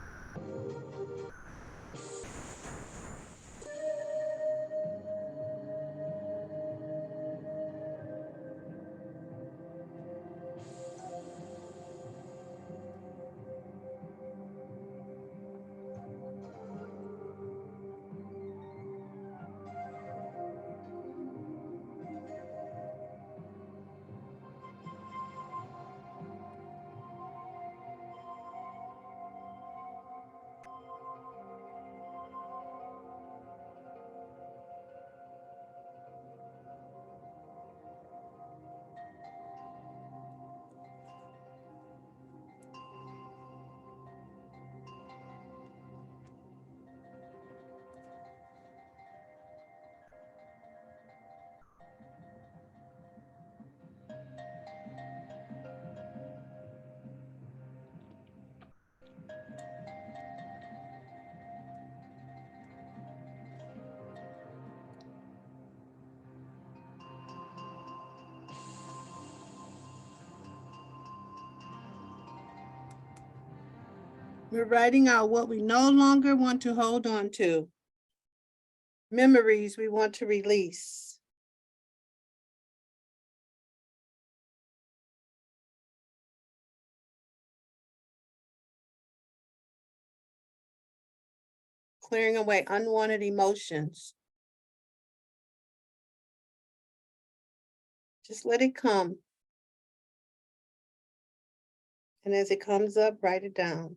We're writing out what we no longer want to hold on to. Memories we want to release. Clearing away unwanted emotions. Just let it come. And as it comes up, write it down.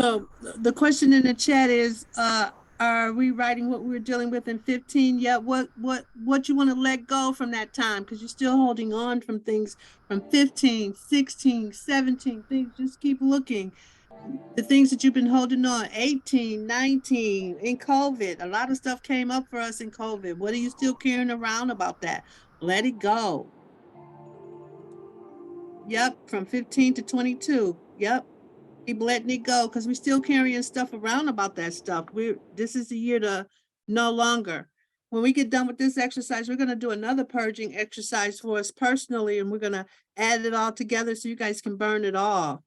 So the question in the chat is, are we writing what we were dealing with in 15 yet? What you want to let go from that time? Because you're still holding on from things from 15, 16, 17, things. Just keep looking. The things that you've been holding on, 18, 19, in COVID, a lot of stuff came up for us in COVID. What are you still carrying around about that? Let it go. Yep, from 15 to 22. Yep. Keep letting it go because we're still carrying stuff around about that stuff. This is the year to no longer. When we get done with this exercise, we're going to do another purging exercise for us personally, and we're going to add it all together so you guys can burn it all.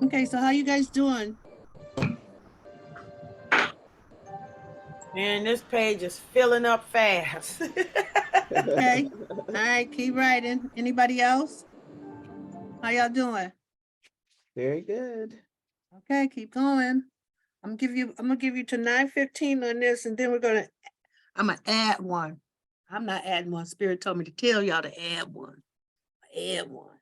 Okay, so how you guys doing? Man, this page is filling up fast. Okay, all right, keep writing. Anybody else? How y'all doing? Very good. Okay, keep going. I'm gonna give you to 9:15 on this, and then I'm gonna add one. I'm not adding one. Spirit told me to tell y'all to add one. Add one.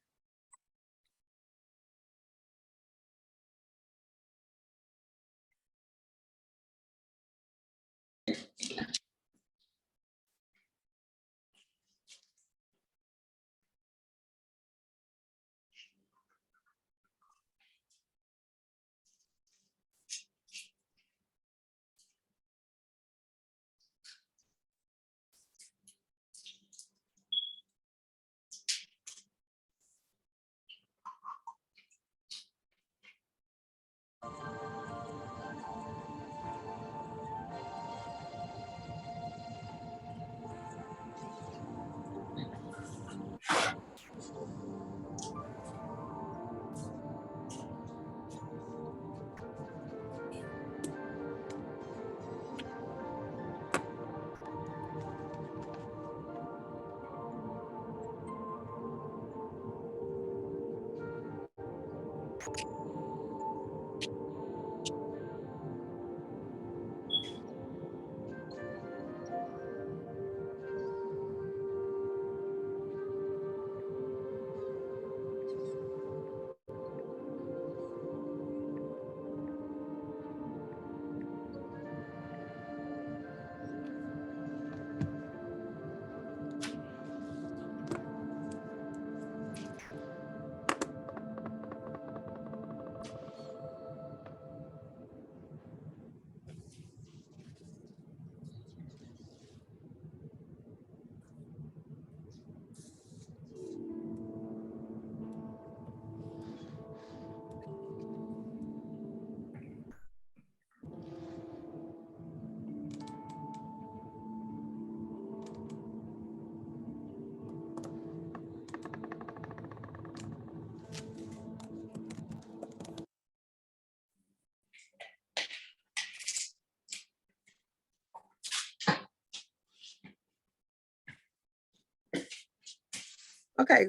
Okay.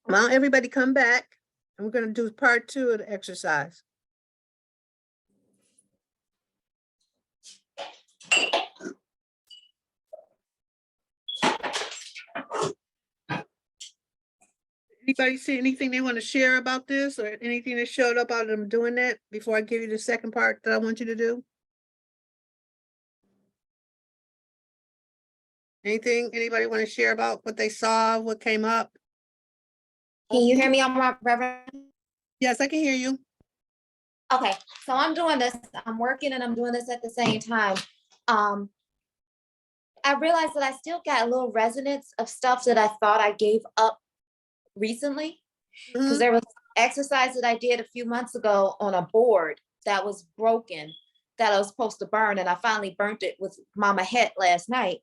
Now everybody come back. And we're gonna do part 2 of the exercise. Anybody see anything they want to share about this or anything that showed up out of them doing that before I give you the second part that I want you to do? Anything, anybody want to share about what they saw, what came up? Can you hear me on my Reverend? Yes, I can hear you. Okay, so I'm doing this, I'm working and I'm doing this at the same time. I realized that I still got a little resonance of stuff that I thought I gave up recently. Because Mhm. there was exercise that I did a few months ago on a board that was broken, that I was supposed to burn, and I finally burnt it with Mama Het last night.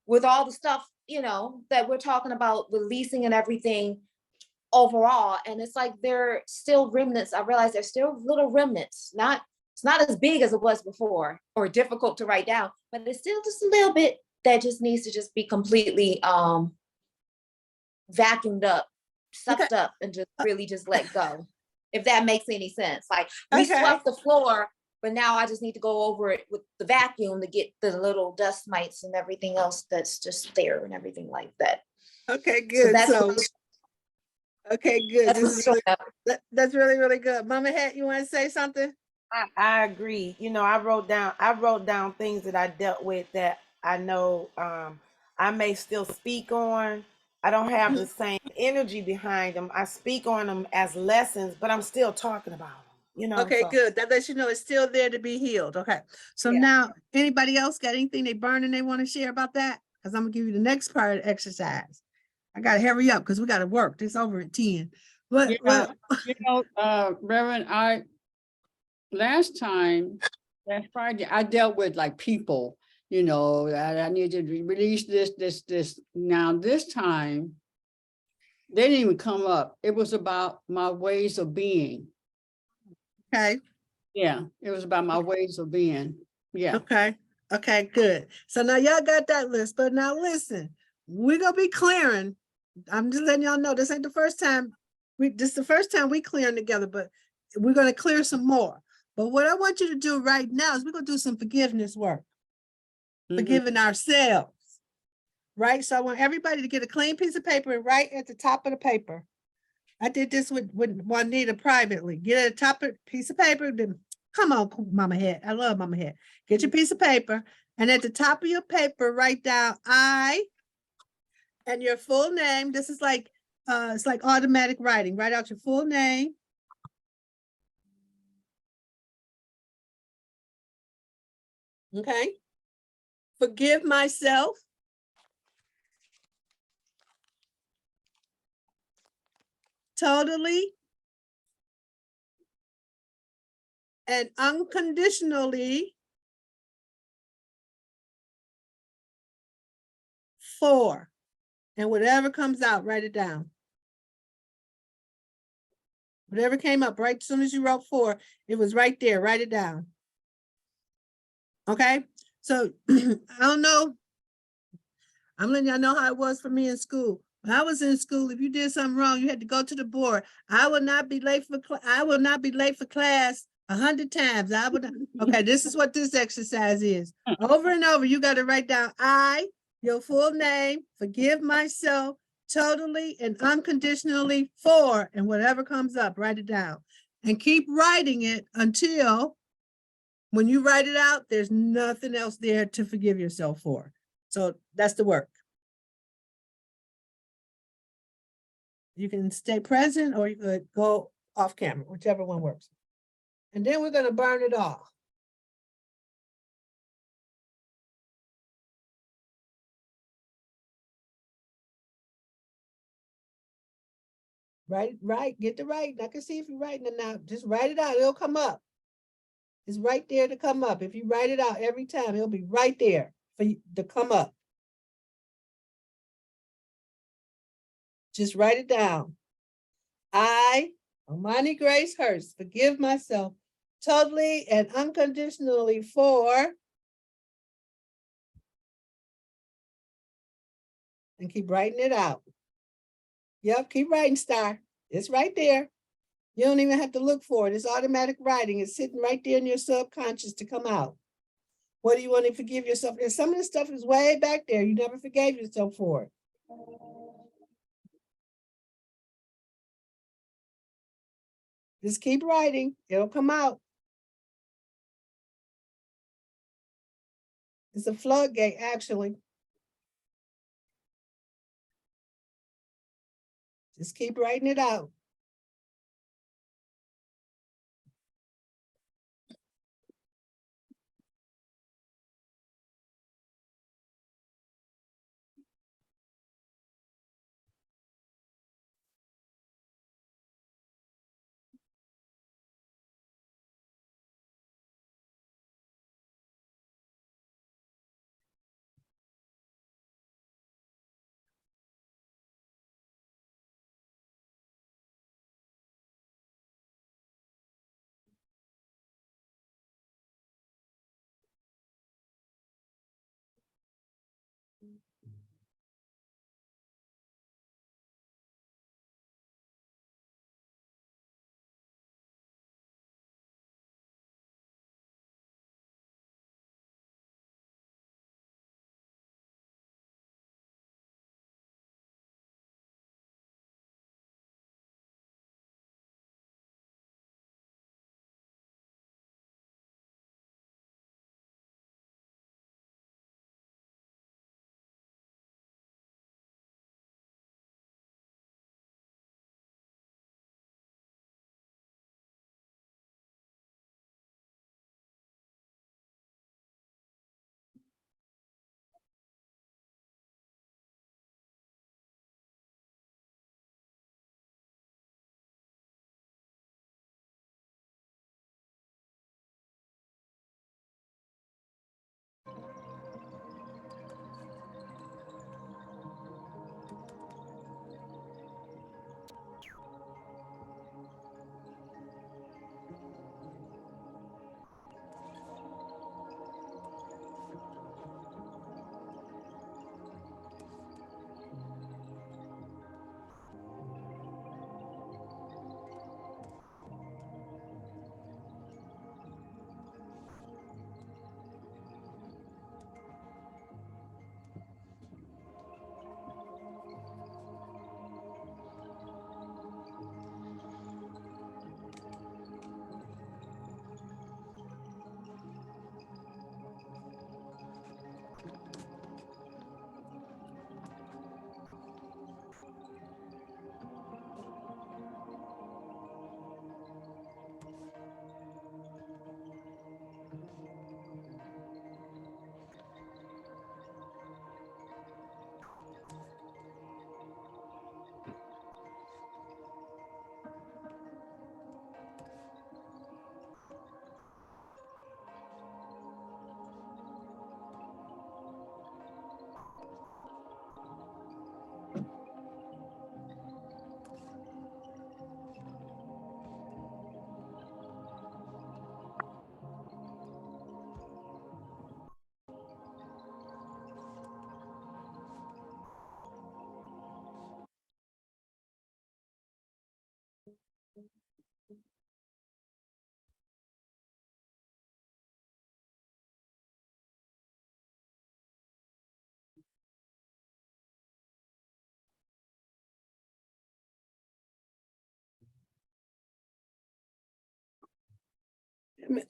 With all the stuff, you know, that we're talking about releasing and everything overall, and it's like there are still remnants. I realize there's still little remnants. It's not as big as it was before or difficult to write down, but it's still just a little bit that just needs to just be completely vacuumed up, sucked up, and just really just let go. If that makes any sense. Like we Okay. swept the floor But now I just need to go over it with the vacuum to get the little dust mites and everything else that's just there and everything like that. Okay, So good. that's So, okay, good. that's This what's is showing really, up. that's really, really good. Mama Hat, you want to say something? I agree. You know, I wrote down things that I dealt with that I know I may still speak on. I don't have the same energy behind them. I speak on them as lessons, but I'm still talking about them, you know. Okay, So good. That lets you know it's still there to be healed. Okay. So Yeah. now, anybody else got anything they burn and they want to share about that? Because I'm gonna give you the next part of the exercise. I gotta hurry up because we gotta work. It's over at 10. Yeah, What Reverend, last Friday, I dealt with like people, I need to release this. Now, this time, they didn't even come up. It was about my ways of being. okay, Yeah, it was about my ways of being. Yeah. okay, okay, good. So now y'all got that list, but now listen, we're gonna be clearing. I'm just letting y'all know this ain't the first time. This is the first time we clearing together, but we're gonna clear some more. But what I want you to do right now is we're gonna do some forgiveness work. Mhm. Forgiving ourselves, right? So I want everybody to get a clean piece of paper and write at the top of the paper. I did this with Juanita privately. Get at the top of the piece of paper. Then come on, Mama Head. I love Mama Head. Get your piece of paper, and at the top of your paper, write down I and your full name. This is like it's like automatic writing. Write out your full name. Okay. Forgive myself. Totally and unconditionally for, and whatever comes out, write it down. Whatever came up right as soon as you wrote for, it was right there. Write it down. Okay. So I don't know. I'm letting y'all know how it was for me in school. When I was in school, if you did something wrong, you had to go to the board. I will not be late for I will not be late for class 100 times. I would not. Okay, this is what this exercise is. Over and over, you got to write down I, your full name, forgive myself totally and unconditionally for, and whatever comes up, write it down. And keep writing it until when you write it out, there's nothing else there to forgive yourself for. So that's the work. You can stay present or you could go off camera, whichever one works. And then we're going to burn it off. Right, get the writing. I can see if you're writing it now. Just write it out. It'll come up. It's right there to come up. If you write it out every time, it'll be right there for you to come up. Just write it down. I, Omani Grace Hurst, forgive myself totally and unconditionally for, and keep writing it out. Yep, keep writing, Star. It's right there. You don't even have to look for it. It's automatic writing. It's sitting right there in your subconscious to come out. What do you want to forgive yourself? And some of the stuff is way back there. You never forgave yourself for it. Just keep writing. It'll come out. It's a floodgate, actually. Just keep writing it out.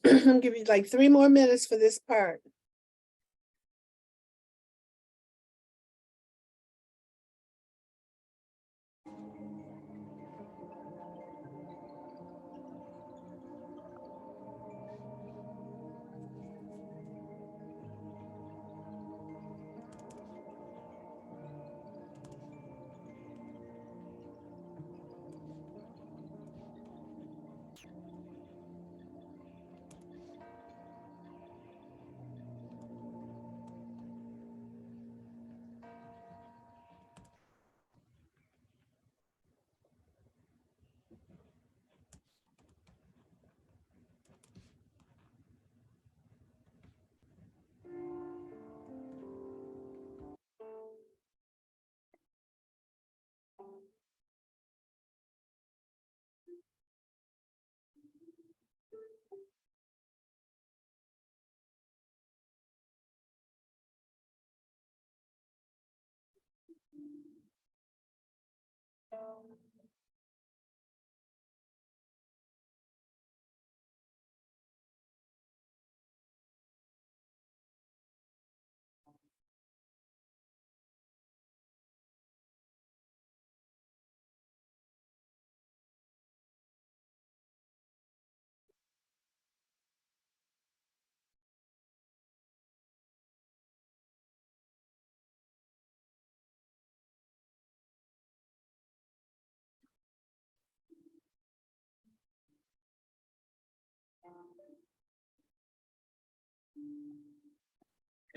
I'll give you like 3 more minutes for this part.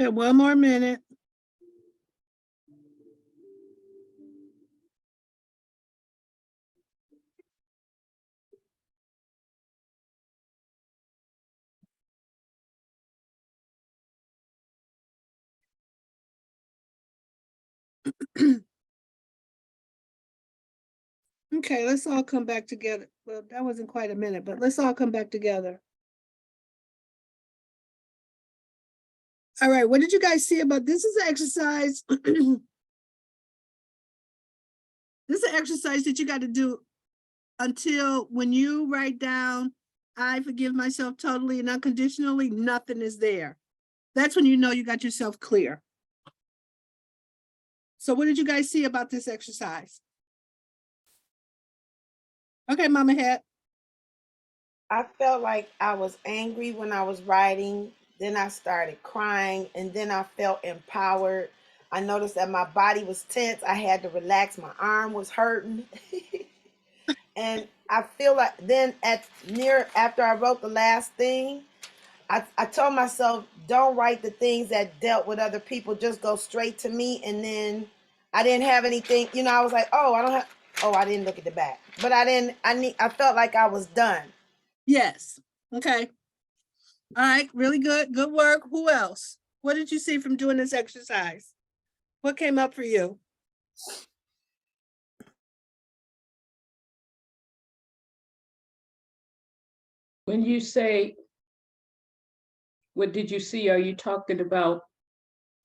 Okay, 1 more minute. Okay, let's all come back together. Well, that wasn't quite a minute, but let's all come back together. All right, what did you guys see about this? Is an exercise. This is an exercise that you got to do until when you write down, I forgive myself totally and unconditionally, nothing is there. That's when you know you got yourself clear. So what did you guys see about this exercise? Okay, Mama Het. I felt like I was angry when I was writing. Then I started crying, and then I felt empowered. I noticed that my body was tense. I had to relax. My arm was hurting. And I feel like then after I wrote the last thing, I told myself, don't write the things that dealt with other people, just go straight to me. And then I didn't have anything, I was like, I didn't look at the back. But I felt like I was done. Yes. Okay. All right, really good. Good work. Who else? What did you see from doing this exercise? What came up for you? When you say, what did you see? Are you talking about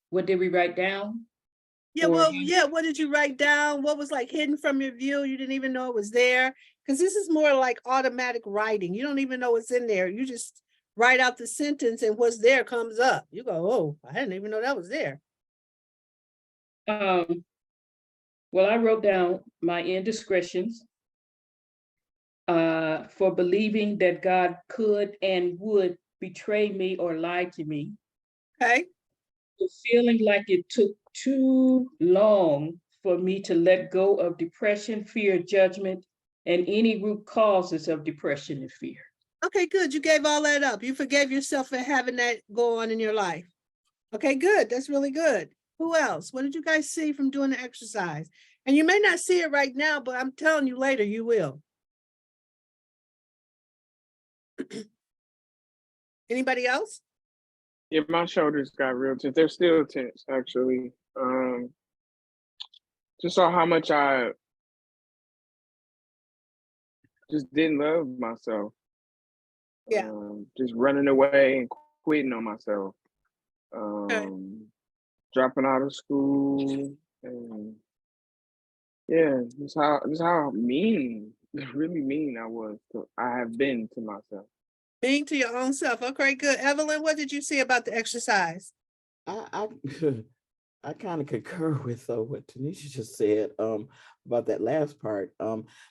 what did we write down? Yeah, Or well, yeah, what did you write down? What was like hidden from your view? You didn't even know it was there? Because this is more like automatic writing. You don't even know what's in there. You just write out the sentence and what's there comes up. You go, oh, I didn't even know that was there. Well, I wrote down my indiscretions for believing that God could and would betray me or lie to me. Okay. The feeling like it took too long for me to let go of depression, fear, judgment, and any root causes of depression and fear. Okay, good. You gave all that up. You forgave yourself for having that go on in your life. Okay, good. That's really good. Who else? What did you guys see from doing the exercise? And you may not see it right now, but I'm telling you later, you will. Anybody else? Yeah, my shoulders got real tense. They're still tense, actually. Just saw how much I just didn't love myself. Yeah. Just running away and quitting on myself. Okay. Dropping out of school, and yeah, just how mean, really mean I have been to myself. Being to your own self. Okay, good. Evelyn, what did you see about the exercise? I I kind of concur with what Tanisha just said about that last part.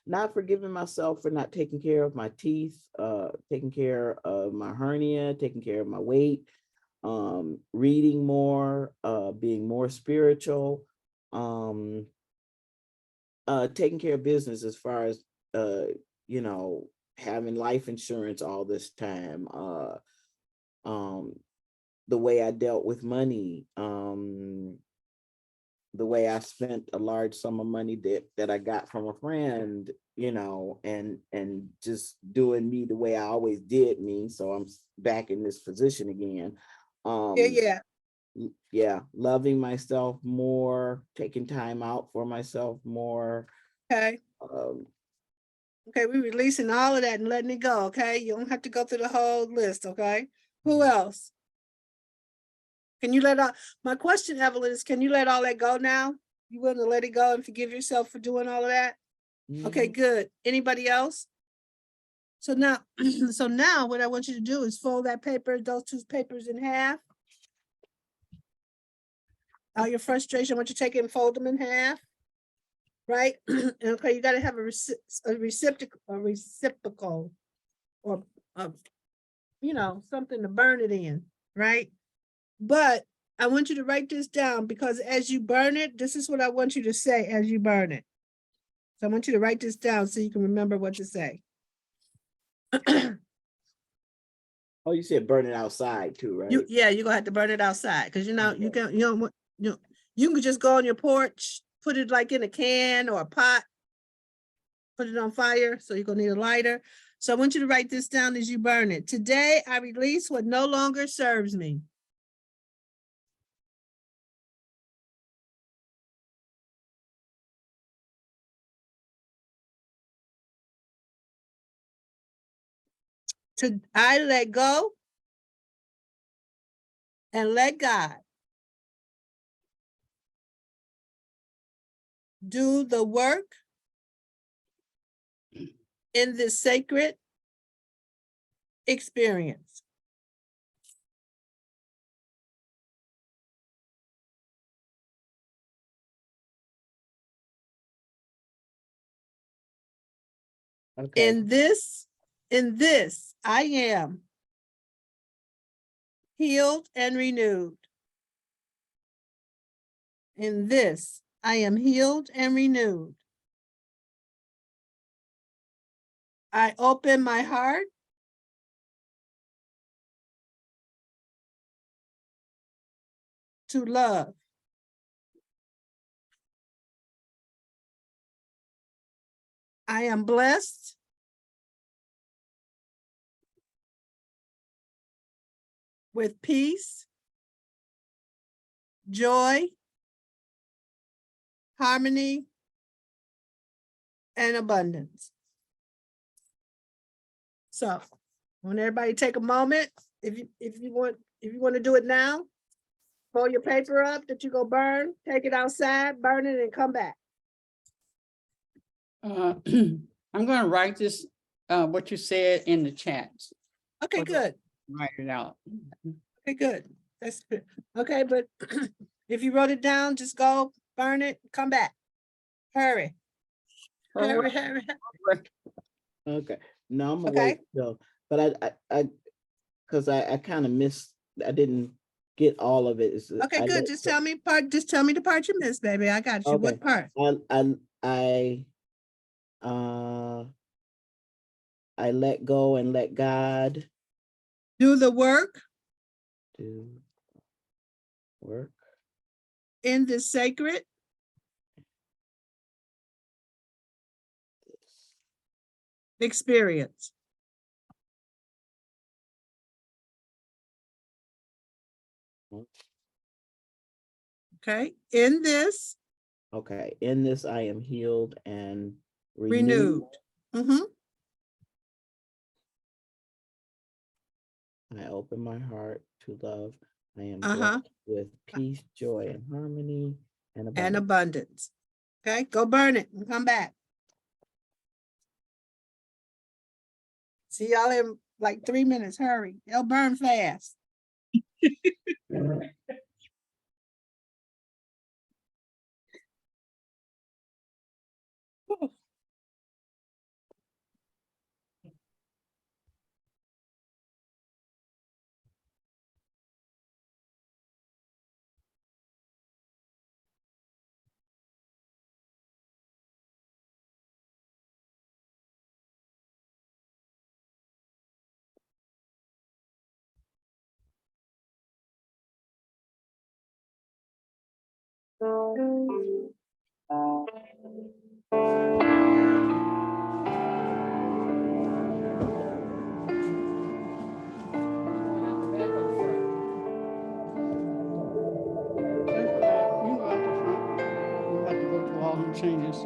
Not forgiving myself for not taking care of my teeth, taking care of my hernia, taking care of my weight, reading more, being more spiritual, taking care of business as far as you know, having life insurance all this time, the way I dealt with money, the way I spent a large sum of money that I got from a friend, you know, and just doing me the way I always did me. So I'm back in this position again. Yeah. Yeah, loving myself more, taking time out for myself more. Okay. Um, Okay, we're releasing all of that and letting it go, okay? You don't have to go through the whole list, okay? Who else? Can you let all, my question, Evelyn, is can you let all that go now? You willing to let it go and forgive yourself for doing all of that? Okay, good. Anybody else? So now, so now what I want you to do is fold that paper, those two papers in half. All your frustration, I want you to take it and fold them in half. Right? Okay, you gotta have a reciprocal or you know, something to burn it in, right? But I want you to write this down because as you burn it, this is what I want you to say as you burn it. So I want you to write this down so you can remember what to say. Oh, you said burn it outside too, right? Yeah, you're gonna have to burn it outside because you know, you can, you know, you can just go on your porch, put it like in a can or a pot, put it on fire. So you're gonna need a lighter. So I want you to write this down as you burn it. Today, I release what no longer serves me. I let go and let God do the work in this sacred experience. Okay. In this, I am healed and renewed. In this, I am healed and renewed. I open my heart to love. I am blessed with peace, joy, harmony, and abundance. So I want everybody to take a moment. If you want to do it now, fold your paper up that you go burn, take it outside, burn it, and come back. I'm gonna write this, what you said in the chat. Okay, good. Write it out. Okay, good. That's good. Okay, but if you wrote it down, just go burn it, come back. Hurry. Hurry, hurry. Okay. No, I'm gonna Okay. wait though. But I because I kind of missed, I didn't get all of it. Okay, good. Just tell me the part you missed, baby. I got you. Okay. What part? I let go and let God Do the work do work in the sacred experience. Okay, in this Okay. In this, I am healed and renewed. Mm-hmm. I open my heart to love. I am Uh-huh. blessed with peace, joy, and harmony, and And abundance. abundance. Okay, go burn it and come back. See y'all in like 3 minutes, hurry. It'll burn fast. Changes.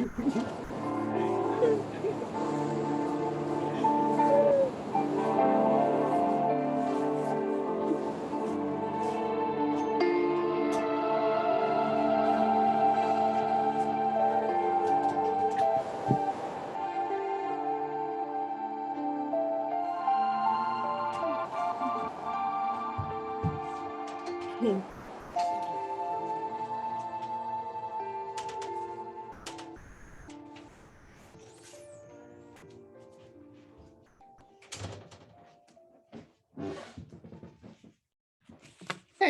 Hey,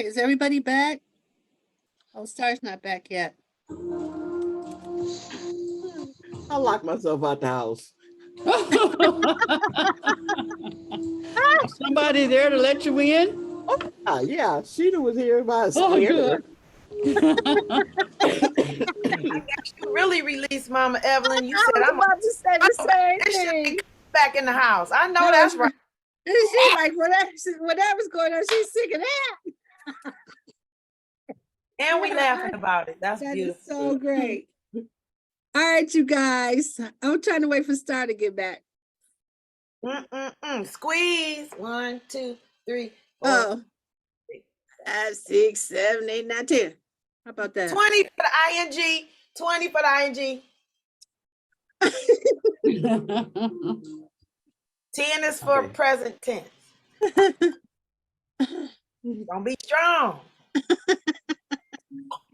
is everybody back? Oh, Star's not back yet. I locked myself out the house. Somebody there to let you in? Yeah, Sheena was here by a Oh, scanner. You really released Mama Evelyn. You I said, was I'm about to say the same this should be thing. back in the house. I know that's right. And she's like, whatever's going on, she's sick of that. And we laughing about it. That's That is beautiful. so great. All right, you guys. I'm trying to wait for Star to get back. Squeeze. 1, 2, 3, 4. Oh, 5, 6, 7, 8, 9, 10. How about that? 20 for the ing. 20 for the ing. 10 is for Okay. present tense. Don't be strong.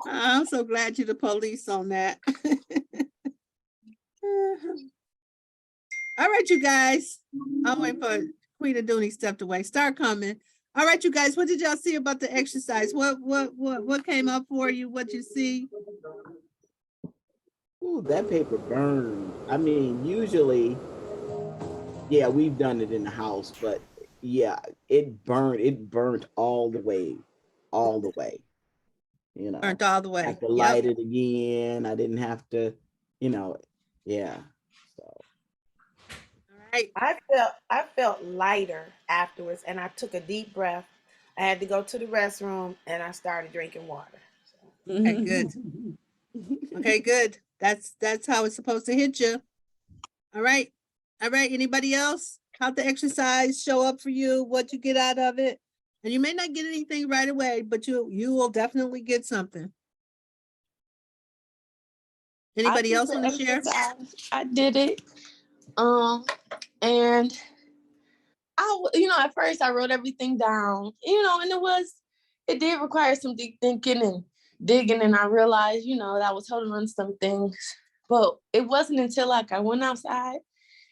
I'm so glad you're the police on that. All right, you guys. I'm waiting for Queen Aduni stepped away. Start coming. All right, you guys. What did y'all see about the exercise? What came up for you? What you see? Ooh, that paper burned. I mean, usually, yeah, we've done it in the house, but yeah, it burned. It burnt all the way. You know, Burnt all the way. have to light it again. I didn't have to, yeah. So All right. I felt lighter afterwards, and I took a deep breath. I had to go to the restroom, and I started drinking water. Okay, good. Okay, good. That's how it's supposed to hit you. All right. All right. Anybody else? How'd the exercise show up for you? What you get out of it? And you may not get anything right away, but you will definitely get something. Anybody else want to share? I did it. And at first I wrote everything down, and it did require some deep thinking and digging. And I realized, that I was holding on to some things, but it wasn't until I went outside.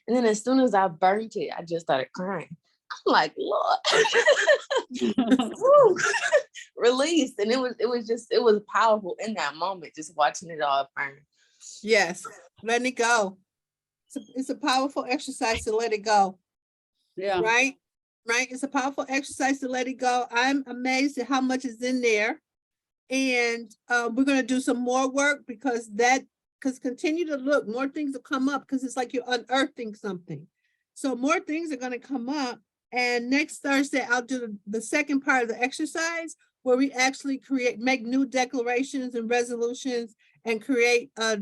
And then as soon as I burnt it, I just started crying. I'm like, Lord, woo, release. And it was powerful in that moment, just watching it all burn. Yes, letting it go. It's a powerful exercise to let it go. Yeah. Right? It's a powerful exercise to let it go. I'm amazed at how much is in there. And we're going to do some more work because continue to look, more things will come up because it's like you're unearthing something. So more things are going to come up. And next Thursday, I'll do the second part of the exercise where we actually make new declarations and resolutions and create a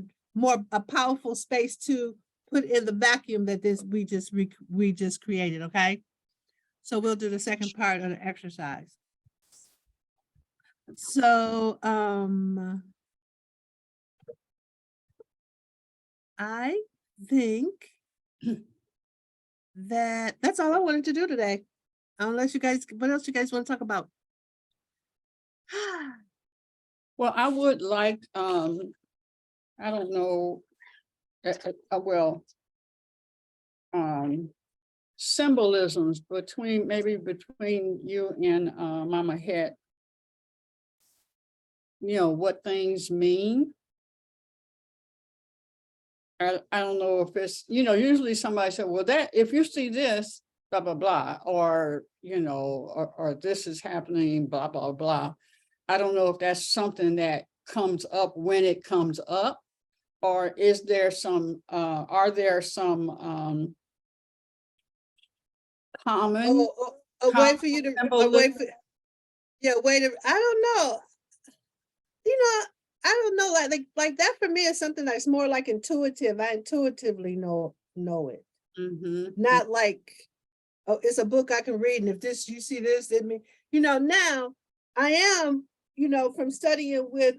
powerful space to put in the vacuum that we just created. Okay. So we'll do the second part of the exercise. So I think that's all I wanted to do today. Unless you guys, what else you guys want to talk about? Well, I would like, I don't know, symbolisms between you and Mama Het. What things mean. I don't know if it's, usually somebody said, well, that if you see this, blah, blah, blah, or, or this is happening, blah, blah, blah. I don't know if that's something that comes up when it comes up, or is there some, are there some common? A way for you to, I don't know. I don't know, like that for me is something that's more like intuitive. I intuitively know it. Not like, oh, it's a book I can read, and if this, you see this, it mean, now I am, from studying with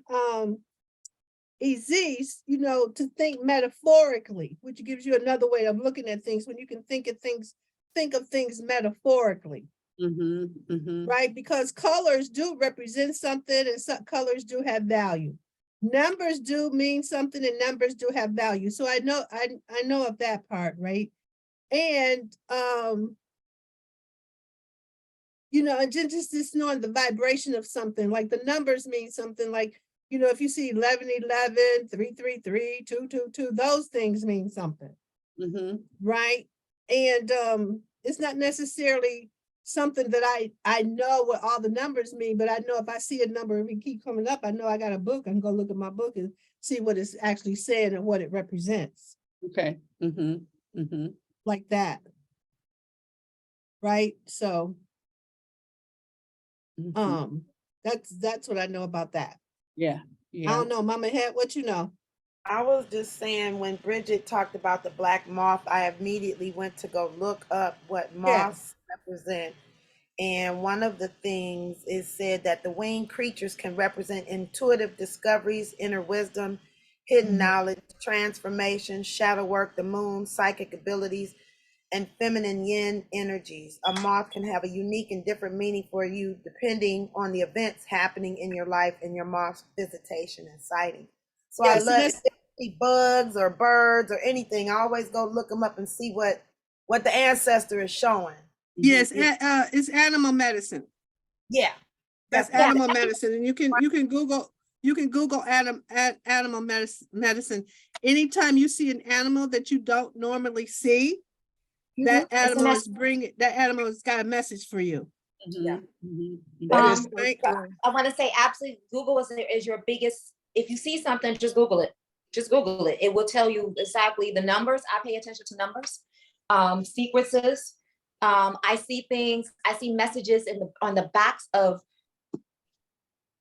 Aziz, to think metaphorically, which gives you another way of looking at things when you can think of things metaphorically. Right? Because colors do represent something, and some colors do have value. Numbers do mean something, and numbers do have value. So I know of that part, right? And and just knowing the vibration of something, like the numbers mean something, like, if you see 1111, 333, 222, those things mean something. Right? And it's not necessarily something that I know what all the numbers mean, but I know if I see a number, if it keep coming up, I know I got a book. I can go look at my book and see what it's actually saying and what it represents. Okay. Like that. Right? So that's what I know about that. Yeah. I don't know, Mama Het, what you know? I was just saying, when Bridget talked about the black moth, I immediately went to go look up what moths represent. And one of the things is said that the winged creatures can represent intuitive discoveries, inner wisdom, hidden knowledge, transformation, shadow work, the moon, psychic abilities, and feminine yin energies. A moth can have a unique and different meaning for you depending on the events happening in your life and your moth's visitation and sighting. So I love, if there see bugs or birds or anything, I always go look them up and see what the ancestor is showing. Yes, it's animal medicine. Yeah. That's animal medicine. And you can Google animal medicine. Anytime you see an animal that you don't normally see, that animal has got a message for you. I want to say absolutely, Google is your biggest. If you see something, just Google it. Just Google it. It will tell you exactly the numbers. I pay attention to numbers, sequences. I see things. I see messages on the backs of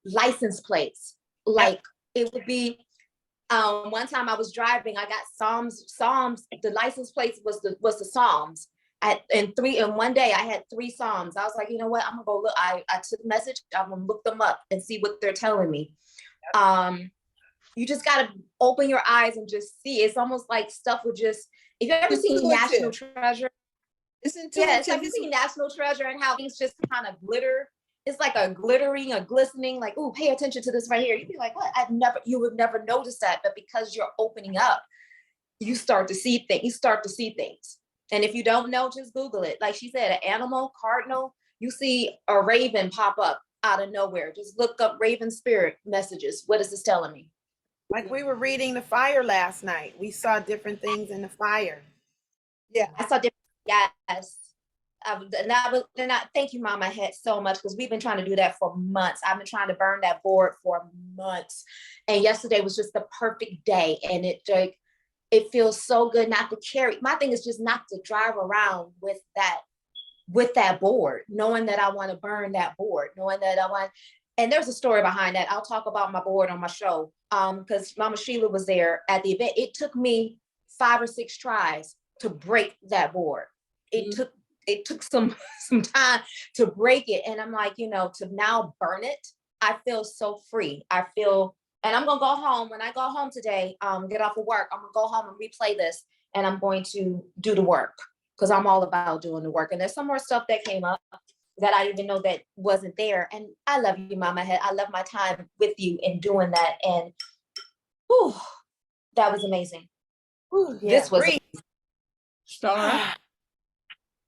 license plates. Like it would be. One time I was driving, I got Psalms. The license plates was the Psalms. And one day I had 3 Psalms. I was like, you know what? I'm gonna go look. I took the message. I'm gonna look them up and see what they're telling me. You just gotta open your eyes and just see. It's almost like stuff would just. If you've ever seen National Treasure, it's intuitive. Have you seen National Treasure and how things just kind of glitter? It's like a glistening, like, oh, pay attention to this right here. You'd be like, what? You would never notice that, but because you're opening up, you start to see things. And if you don't know, just Google it. Like she said, an animal, cardinal, you see a raven pop up out of nowhere. Just look up raven spirit messages. What is this telling me? Like we were reading the fire last night. We saw different things in the fire. Yeah. I saw different, yes. Thank you, Mama Het, so much, because we've been trying to do that for months. I've been trying to burn that board for months, and yesterday was just the perfect day. And it feels so good not to carry. My thing is just not to drive around with that board, knowing that I want to burn that board, knowing that I want. And there's a story behind that. I'll talk about my board on my show, because Mama Sheila was there at the event. It took me 5 or 6 tries to break that board. It took some time to break it. And I'm like, to now burn it, I feel so free. And I'm going to go home. When I go home today, get off of work, I'm going to go home and replay this, and I'm going to do the work, because I'm all about doing the work. And there's some more stuff that came up that I didn't know that wasn't there. And I love you, Mama Het. I love my time with you in doing that. And whew, that was amazing. Ooh, yeah. This was Star.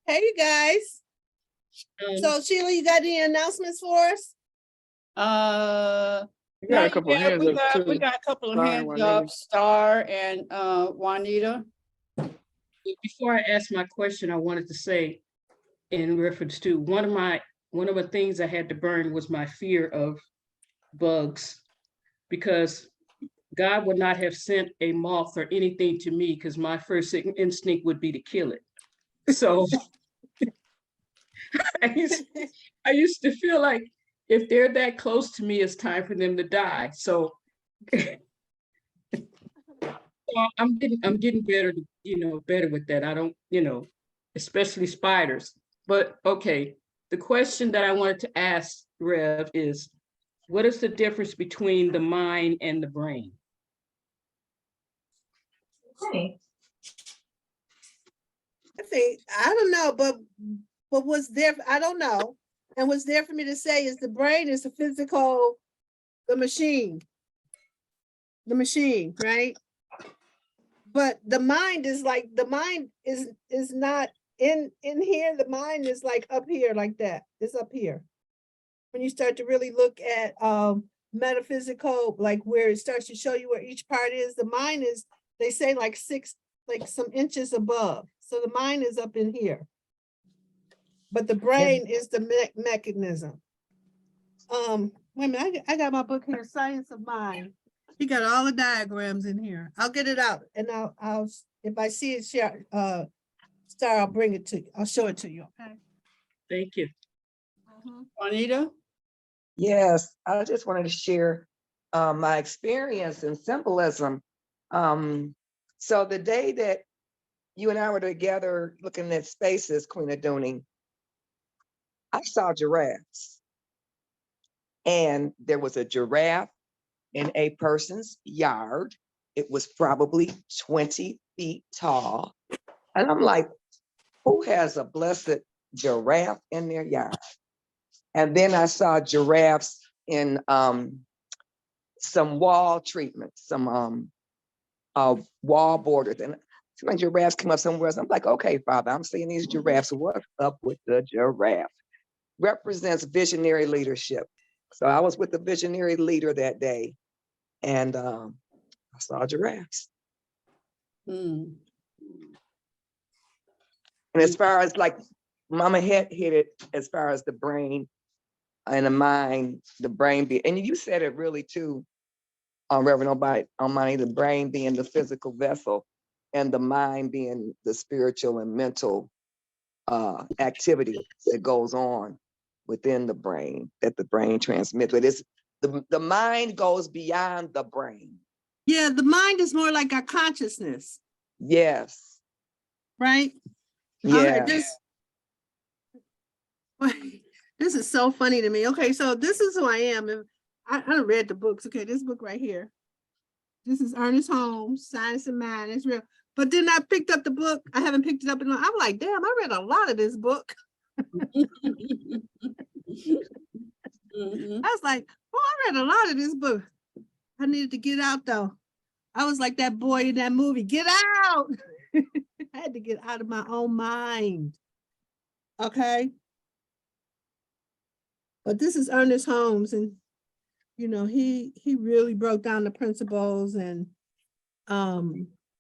Hey, you guys. So Sheila, you got any announcements for us? We got a couple hands up too. We got a couple of Star, hands Juanita. up. Star and Juanita. Before I ask my question, I wanted to say, in reference to one of the things I had to burn was my fear of bugs, because God would not have sent a moth or anything to me, because my first instinct would be to kill it. So I used to feel like if they're that close to me, it's time for them to die. So Well, I'm getting better, better with that. I don't, especially spiders. But okay, the question that I wanted to ask Rev is, what is the difference between the mind and the brain? Okay. I think, I don't know, but what's there, I don't know. And what's there for me to say is the brain is the physical, the machine, right? But the mind is like, the mind is not in here. The mind is like up here like that. It's up here. When you start to really look at metaphysical, like where it starts to show you where each part is, the mind is, they say like some inches above. So the mind is up in here. But the brain is the mechanism. Wait a minute, I got my book here, Science of Mind. He got all the diagrams in here. I'll get it out and I'll if I see it, Star, I'll bring it to you. I'll show it to you, okay? Thank you. Juanita? Yes, I just wanted to share my experience in symbolism. So the day that you and I were together looking at spaces, Queen Aduni, I saw giraffes. And there was a giraffe in a person's yard. It was probably 20 feet tall. And I'm like, who has a blessed giraffe in their yard? And then I saw giraffes in some wall treatments, some wall borders. And some giraffes come up somewhere else. I'm like, okay, Father, I'm seeing these giraffes. What's up with the giraffe? Represents visionary leadership. So I was with the visionary leader that day, and I saw giraffes. Hmm. And as far as like Mama hit it, as far as the brain and the mind, the brain and you said it really too, Reverend Omani, the brain being the physical vessel and the mind being the spiritual and mental activity that goes on within the brain, that the brain transmits. But it's the mind goes beyond the brain. Yeah, the mind is more like our consciousness. Yes. Right? Yeah. Okay, this is so funny to me. Okay, so this is who I am. And I read the books. Okay, this book right here. This is Ernest Holmes, Science of Mind. It's real. But then I picked up the book. I haven't picked it up in a while. I'm like, damn, I read a lot of this book. I was like, oh, I read a lot of this book. I needed to get out though. I was like that boy in that movie, get out. I had to get out of my own mind. Okay. But this is Ernest Holmes, and he really broke down the principles and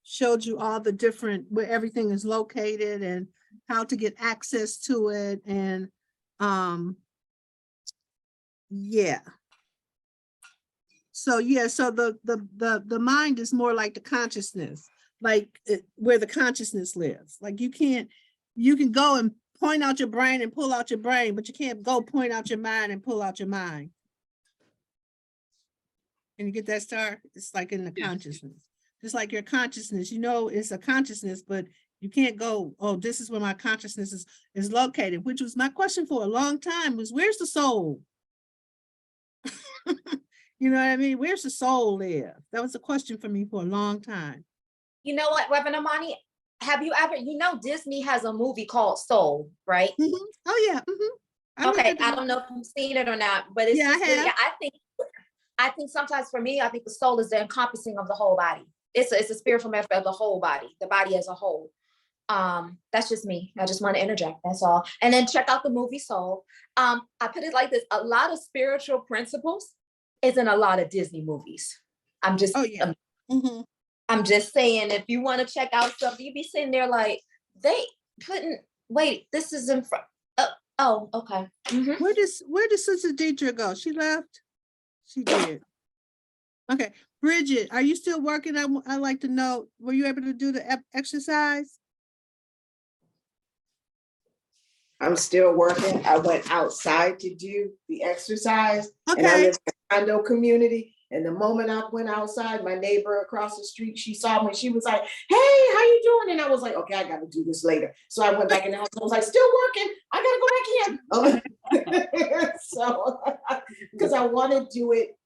showed you all the different, where everything is located and how to get access to it. And yeah. So yeah, so the mind is more like the consciousness, like where the consciousness lives. Like you can go and point out your brain and pull out your brain, but you can't go point out your mind and pull out your mind. Can you get that, Star? It's like in the consciousness. Just like your consciousness, it's a consciousness, but you can't go, oh, this is where my consciousness is located, which was my question for a long time, was where's the soul? You know what I mean? Where's the soul live? That was a question for me for a long time. You know what, Reverend Omani? Have you ever, Disney has a movie called Soul, right? Mm-hmm. Oh yeah. Mm-hmm. Okay, I don't know if you've seen it or not, but it's I think sometimes for me, I think the soul is the encompassing of the whole body. It's a spiritual metaphor of the whole body, the body as a whole. That's just me. I just want to interject. That's all. And then check out the movie Soul. I put it like this: a lot of spiritual principles is in a lot of Disney movies. I'm just, I'm just saying, if you want to check out something, you'd be sitting there like, wait, this is in front. Oh, okay. Mm-hmm. Where did Sister Deidre go? She left? She did. Okay. Bridget, are you still working? I'd like to know, were you able to do the exercise? I'm still working. I went outside to do the exercise. Okay. And I live in a condo community. And the moment I went outside, my neighbor across the street, she saw me. She was like, "Hey, how you doing?" And I was like, "Okay, I got to do this later." So I went back in the house. I was like, "Still working. I got to go back in." So, because I want to do it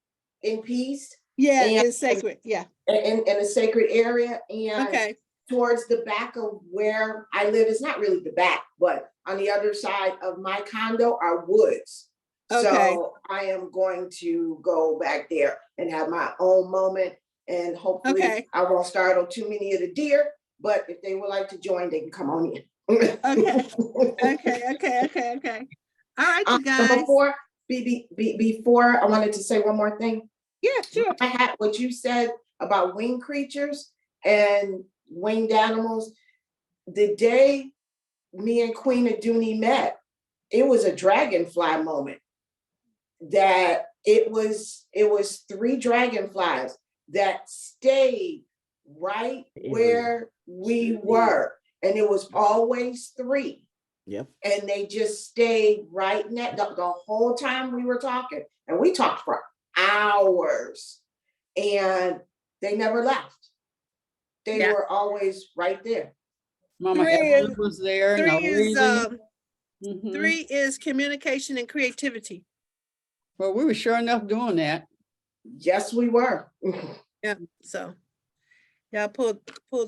in peace. Yeah, And it's sacred. Yeah. in a sacred area. And Okay. towards the back of where I live, it's not really the back, but on the other side of my condo are woods. Okay. So I am going to go back there and have my own moment. And hopefully Okay. I won't startle too many of the deer, but if they would like to join, they can come on in. Okay. Okay. All right, you And guys. before I wanted to say one more thing. Yeah, sure. I had what you said about winged creatures and winged animals. The day me and Queen Aduni met, it was a dragonfly moment. That it was 3 dragonflies that stayed right where we were, and it was always 3. Yep. And they just stayed right next the whole time we were talking, and we talked for hours, and they never left. They Yeah. were always right there. Mama 3 Evelyn is- was there. 3 is Mhm. 3 is communication and creativity. Well, we were sure enough doing that. Yes, we were. Yeah. So y'all pull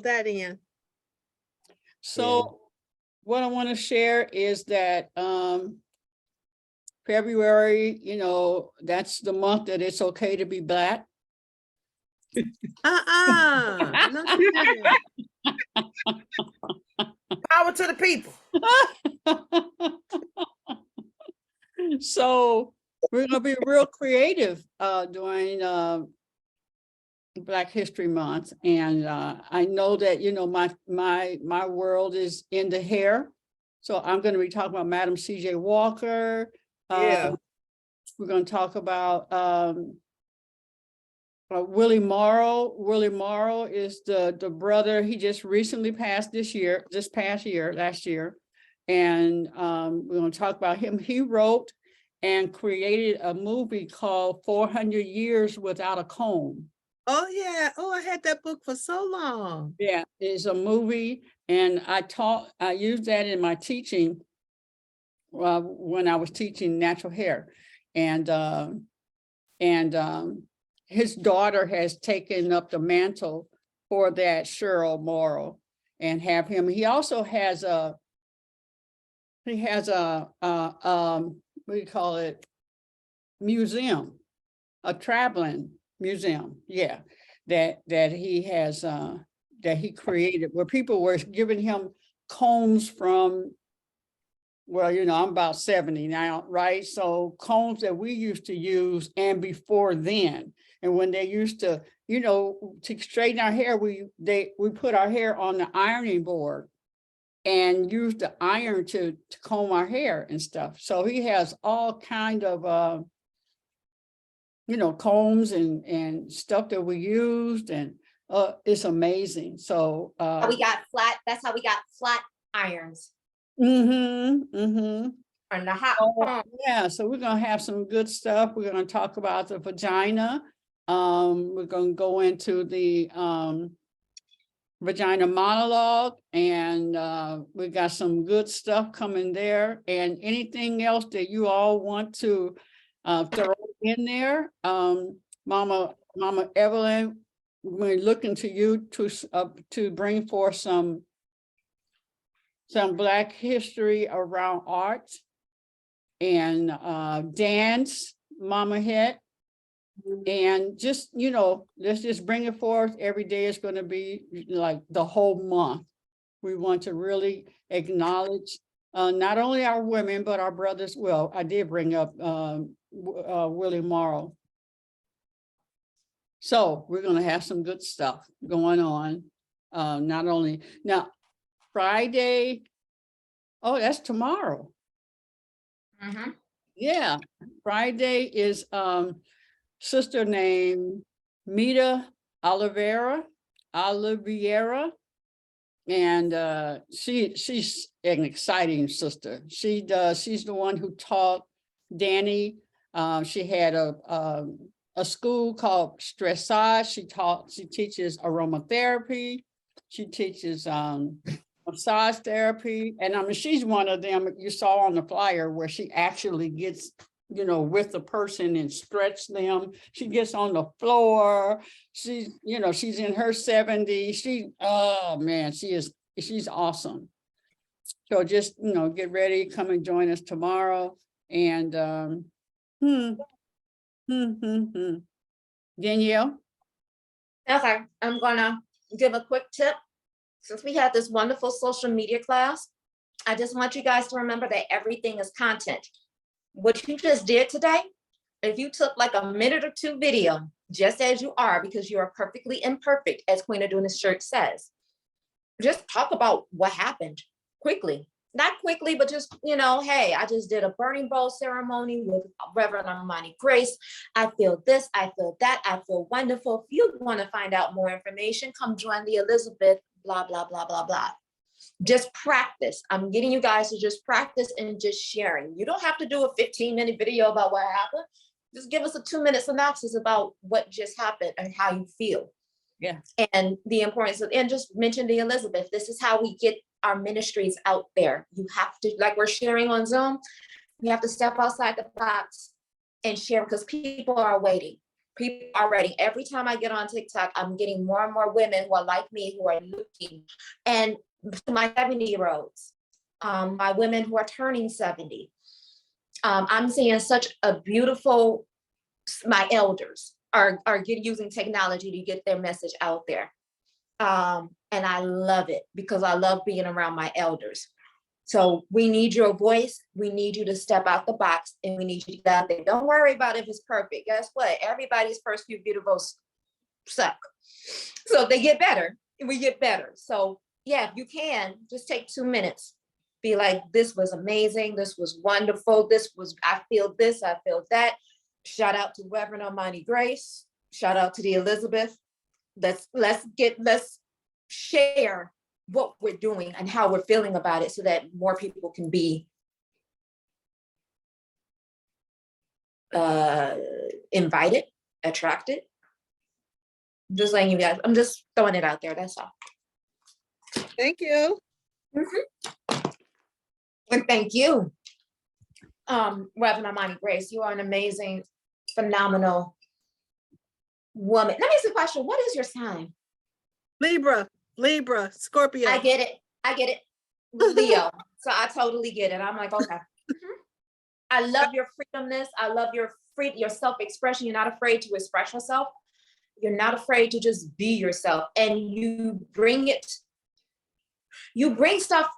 that in. So what I want to share is that February, you know, that's the month that it's okay to be Black. No, she didn't. Power to the people. So we're gonna be real creative during Black History Month, and I know that, you know, my world is in the hair, so I'm going to be talking about Madam C.J. Walker. Yeah. We're going to talk about Willie Morrow. Willie Morrow is the brother. He just recently passed last year, and we're going to talk about him. He wrote and created a movie called 400 Years Without a Comb. Oh yeah. Oh, I had that book for so long. Yeah, it's a movie, and I used that in my teaching when I was teaching natural hair, and his daughter has taken up the mantle for that, Cheryl Morrow, and have him. He also has a what do you call it, museum, a traveling museum, yeah, that he has that he created, where people were giving him combs from, well, you know, I'm about 70 now, right? So combs that we used to use and before then. And when they used to, you know, to straighten our hair, we put our hair on the ironing board and use the iron to comb our hair and stuff. So he has all kind of you know, combs and stuff that we used, and it's amazing. So We got flat, that's how we got flat irons on the hot. yeah, so we're gonna have some good stuff. We're gonna talk about the vagina. We're gonna go into the vagina monologue, and we got some good stuff coming there, and anything else that you all want to throw in there. Mama Evelyn, we're looking to you to bring forth some Black history around art and dance, Mama Het. And just, you know, let's just bring it forth. Every day is going to be like the whole month. We want to really acknowledge not only our women, but our brothers. Well, I did bring up Willie Morrow. So we're going to have some good stuff going on. Not only now, Friday. Oh, that's tomorrow. Yeah, Friday is sister named Mita Oliveira, and she's an exciting sister. She's the one who taught Danny. She had a a school called Tecreshia. She teaches aromatherapy. She teaches massage therapy. And I mean, she's one of them you saw on the flyer where she actually gets, you know, with the person and stretch them. She gets on the floor. She's, you know, she's in her 70s. Oh man, she's awesome. So just, you know, get ready, come and join us tomorrow. And Danielle? Okay, I'm gonna give a quick tip. Since we had this wonderful social media class, I just want you guys to remember that everything is content. What you just did today, if you took like a minute or two video, just as you are, because you are perfectly imperfect, as Queen Aduna's shirt says, just talk about what happened quickly. Not quickly, but just, you know, hey, I just did a burning bowl ceremony with Reverend Omani Grace. I feel this, I feel that, I feel wonderful. If you want to find out more information, come join the Elizabeth, blah, blah, blah, blah, blah. Just practice. I'm getting you guys to just practice and just sharing. You don't have to do a 15-minute video about what happened. Just give us a 2-minute synopsis about what just happened and how you feel. Yeah. And the importance of, and just mention the Elizabeth. This is how we get our ministries out there. You have to, like we're sharing on Zoom, you have to step outside the box and share, because people are waiting. People are waiting. Every time I get on TikTok, I'm getting more and more women who are like me, who are looking, and my 70-year-olds, my women who are turning 70. I'm seeing such a beautiful, my elders are using technology to get their message out there. And I love it because I love being around my elders. So we need your voice. We need you to step out the box, and we need you to get out there. Don't worry about if it's perfect. Guess what? Everybody's first few videos suck. So they get better, and we get better. So yeah, if you can, just take 2 minutes. Be like, this was amazing. This was wonderful. I feel this, I feel that. Shout out to Reverend Omani Grace. Shout out to the Elizabeth. Let's share what we're doing and how we're feeling about it so that more people can be invited, attracted. Just letting you guys, I'm just throwing it out there, that's all. Thank you. And thank you, Reverend Omani Grace. You are an amazing, phenomenal woman. Let me ask you a question. What is your sign? Libra, Scorpio. I get it. Leo. So I totally get it. I'm like, okay. I love your freedomness. I love your self-expression. You're not afraid to express yourself. You're not afraid to just be yourself. And you bring stuff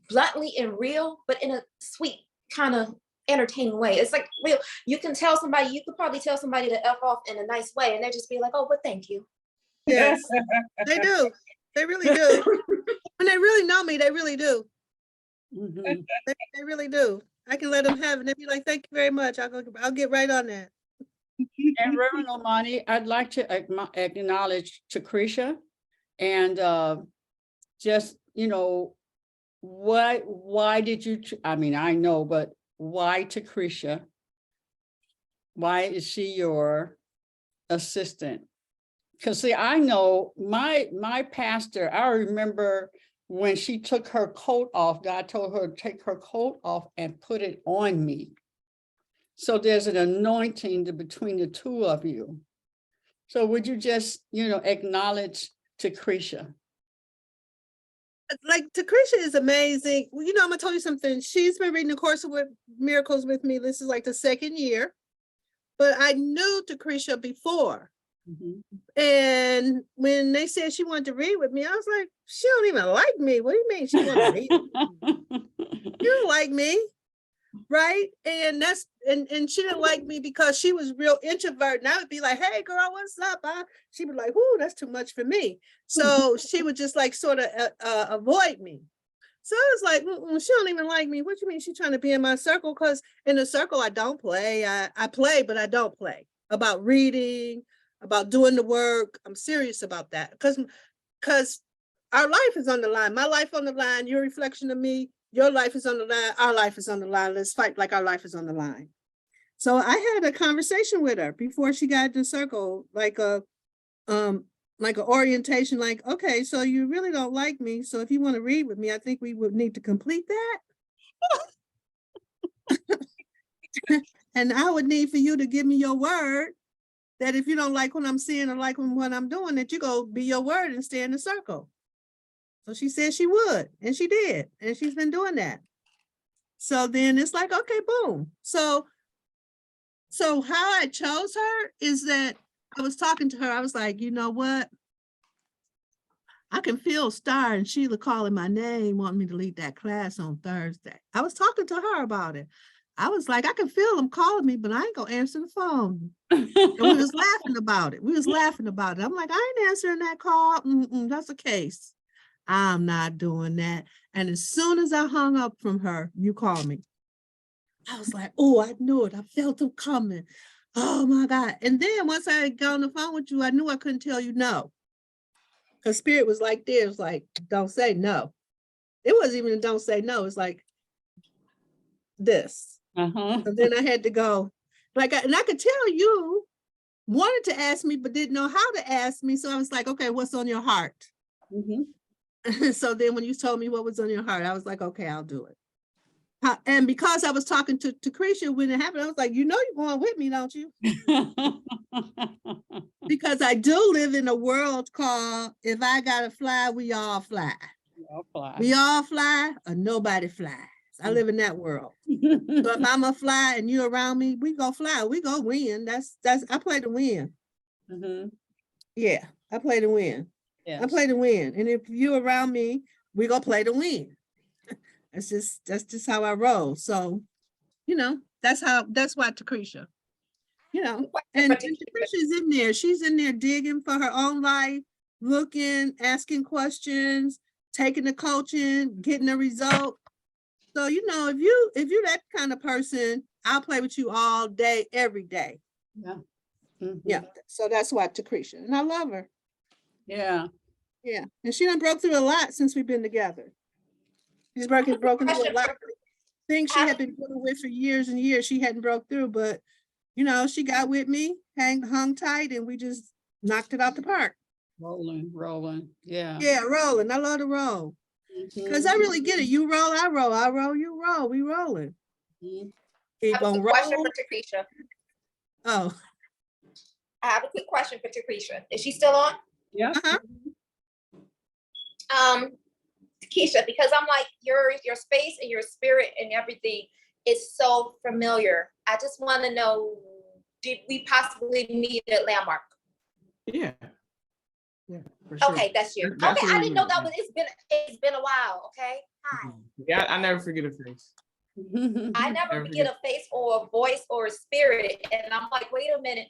bluntly and real, but in a sweet kind of entertaining way. It's like real. You could probably tell somebody to F off in a nice way, and they just be like, oh, well, thank you. Yes, they do. They really do. When they really know me, they really do. They really do. I can let them have it. They'd be like, thank you very much. I'll get right on that. And Reverend Omani, I'd like to acknowledge Tecreshia and just, you know, why did you, I mean, I know, but why Tecreshia? Why is she your assistant? Because see, I know my pastor, I remember when she took her coat off, God told her to take her coat off and put it on me. So there's an anointing between the two of you. So would you just, you know, acknowledge Tecreshia? Like, Tecreshia is amazing. Well, you know, I'm gonna tell you something. She's been reading the Course of Miracles with me. This is like the 2nd year, but I knew Tecreshia before. And when they said she wanted to read with me, I was like, she don't even like me. What do you mean she want to read with me? You don't like me, right? And and she didn't like me because she was real introvert. And I would be like, hey girl, what's up? She'd be like, whoo, that's too much for me. So she would just like sort of avoid me. So I was like, she don't even like me. What do you mean she's trying to be in my circle? Because in the circle, I don't play. I play, but I don't play. About reading, about doing the work. I'm serious about that. Because our life is on the line. My life on the line, your reflection of me, your life is on the line, our life is on the line. Let's fight like our life is on the line. So I had a conversation with her before she got to circle, like a orientation, like, okay, so you really don't like me. So if you want to read with me, I think we would need to complete that. And I would need for you to give me your word that if you don't like what I'm seeing or like what I'm doing, that you go be your word and stay in the circle. So she said she would, and she did, and she's been doing that. So then it's like, okay, boom. So how I chose her is that I was talking to her. I was like, you know what? I can feel Star and Sheila calling my name, wanting me to lead that class on Thursday. I was talking to her about it. I was like, I can feel them calling me, but I ain't gonna answer the phone. And we was laughing about it. I'm like, I ain't answering that call. That's a case. I'm not doing that. And as soon as I hung up from her, you called me. I was like, oh, I knew it. I felt them coming. Oh my God. And then once I got on the phone with you, I knew I couldn't tell you no. Because Spirit was like this, was like, don't say no. It wasn't even a don't say no. It's like this. And then I had to go, like, and I could tell you wanted to ask me, but didn't know how to ask me. So I was like, okay, what's on your heart? So then when you told me what was on your heart, I was like, okay, I'll do it. And because I was talking to Tecreshia when it happened, I was like, you know, you're going with me, don't you? Because I do live in a world called, if I gotta fly, we all fly. We all fly or nobody flies. I live in that world. So if I'm a fly and you're around me, we go fly, we go win. That's I play to win. Yeah, I play to win. I play to win. And if you around me, we go play to win. That's just how I roll. So, you know, that's why Tecreshia, you know, and Tecreshia's in there. She's in there digging for her own life, looking, asking questions, taking the coaching, getting a result. So, you know, if you're that kind of person, I'll play with you all day, every day. Yeah. So that's why Tecreshia, and I love her. Yeah. And she done broke through a lot since we've been together. She's broken through a lot of things she had been dealing with for years and years. She hadn't broke through, but you know, she got with me, hung tight, and we just knocked it out the park. Rolling. Yeah. Yeah, rolling. I love to roll. Because I really get it. You roll, I roll, you roll, we rolling. Keep on rolling. Question for Tecreshia. Oh. I have a quick question for Tecreshia. Is she still on? Yeah. Keisha, because I'm like, your space and your spirit and everything is so familiar. I just want to know, did we possibly meet at Landmark? Yeah, for sure. Okay, that's you. That's okay, I didn't know that was. It's been a while. Okay, hi. Yeah, I never forget a face. I never forget a face or a voice or a spirit, and I'm like, wait a minute.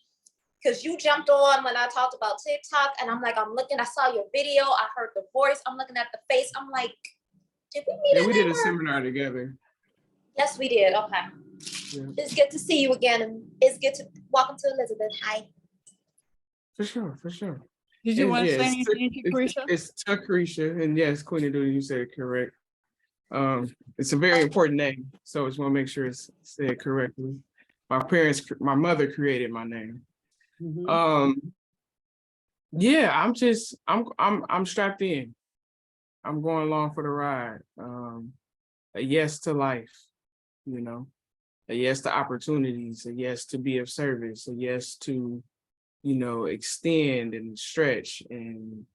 Because you jumped on when I talked about TikTok, and I'm like, I'm looking, I saw your video, I heard the voice, I'm looking at the face, I'm like, did we meet? Yeah, we did a seminar together. Yes, we did. Okay. Yeah. It's good to see you again, and it's good to welcome to Elizabeth. Hi. For sure. Did you want to say anything, Tecreshia? It's Tecreshia, and yes, Queen Adudi, you said it correct. It's a very important name, so I just want to make sure it's said correctly. My mother created my name. Yeah, I'm strapped in. I'm going along for the ride. A yes to life, you know, a yes to opportunities, a yes to be of service, a yes to, you know, extend and stretch and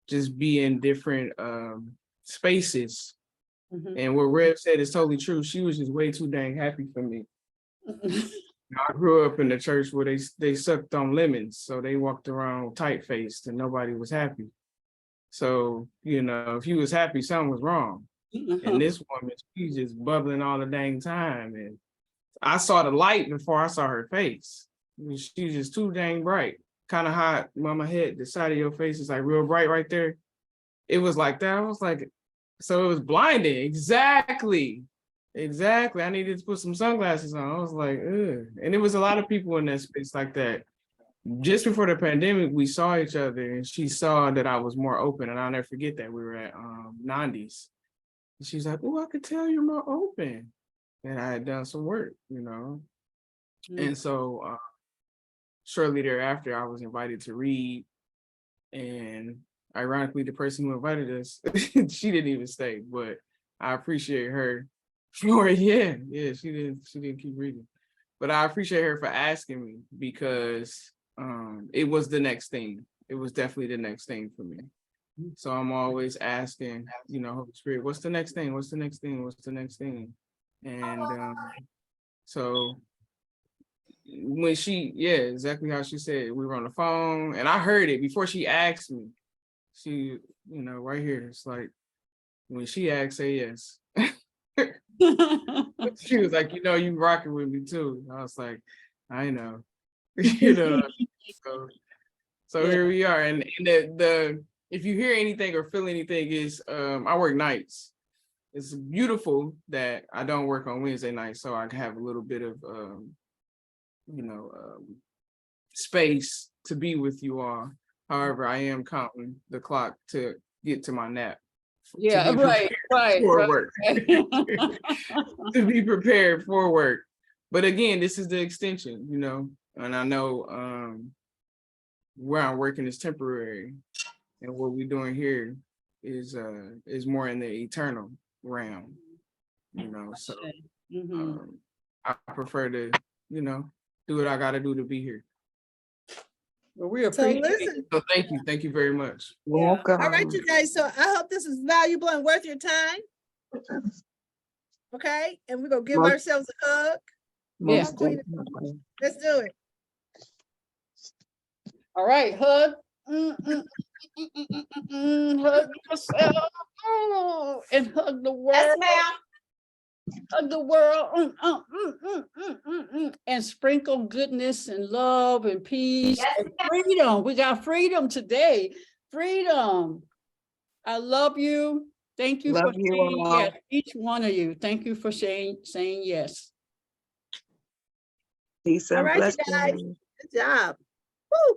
just be in different spaces. And what Rev said is totally true. She was just way too dang happy for me. I grew up in the church where they sucked on lemons, so they walked around tight-faced and nobody was happy. So, you know, if you was happy, something was wrong. And this woman, she's just bubbling all the dang time. And I saw the light before I saw her face. She's just too dang bright. Kind of hot. Mama head, the side of your face is like real bright right there. It was like that. I was like, so it was blinding. Exactly. I needed to put some sunglasses on. I was like, ugh. And there was a lot of people in that space like that. Just before the pandemic, we saw each other and she saw that I was more open. And I'll never forget that. We were at Nandi's. And she's like, oh, I could tell you're more open. and I had done some work, you know. Mm. And so shortly thereafter, I was invited to read, and ironically, the person who invited us, she didn't even stay, but I appreciate her for it. Yeah, she didn't keep reading, but I appreciate her for asking me, because it was the next thing. It was definitely the next thing for me. So I'm always asking, you know, Holy Spirit, what's the next thing? What's the next thing? What's the next thing? And so when exactly how she said, we were on the phone and I heard it before she asked me. She, you know, right here, it's like, when she asked, say yes. She was like, you know, you rocking with me too. I was like, I know, you know. So Yeah. here we are. And the if you hear anything or feel anything is I work nights. It's beautiful that I don't work on Wednesday nights, so I can have a little bit of space to be with you all. However, I am counting the clock to get to my nap. Yeah, to be right. for work. To be prepared for work. But again, this is the extension, you know, and I know where I'm working is temporary, and what we're doing here is more in the eternal realm, you know. So I prefer to, you know, do what I got to do to be here. Well, we So appreciate listen, So thank you very much. Welcome. all right, you guys. So I hope this is valuable and worth your time. Okay, and we're gonna give Most- ourselves a hug. Yeah. Most definitely. Let's do it. All right, hug. Hug yourself. And hug the world. Yes, ma'am. Hug the world. And sprinkle goodness and love and peace Yes, and freedom. We got freedom today. Freedom. I love you. Thank you for Love you saying all. yes. Each one of you. Thank you for saying yes. Peace All and right, you guys. blessings. Good job. Woo.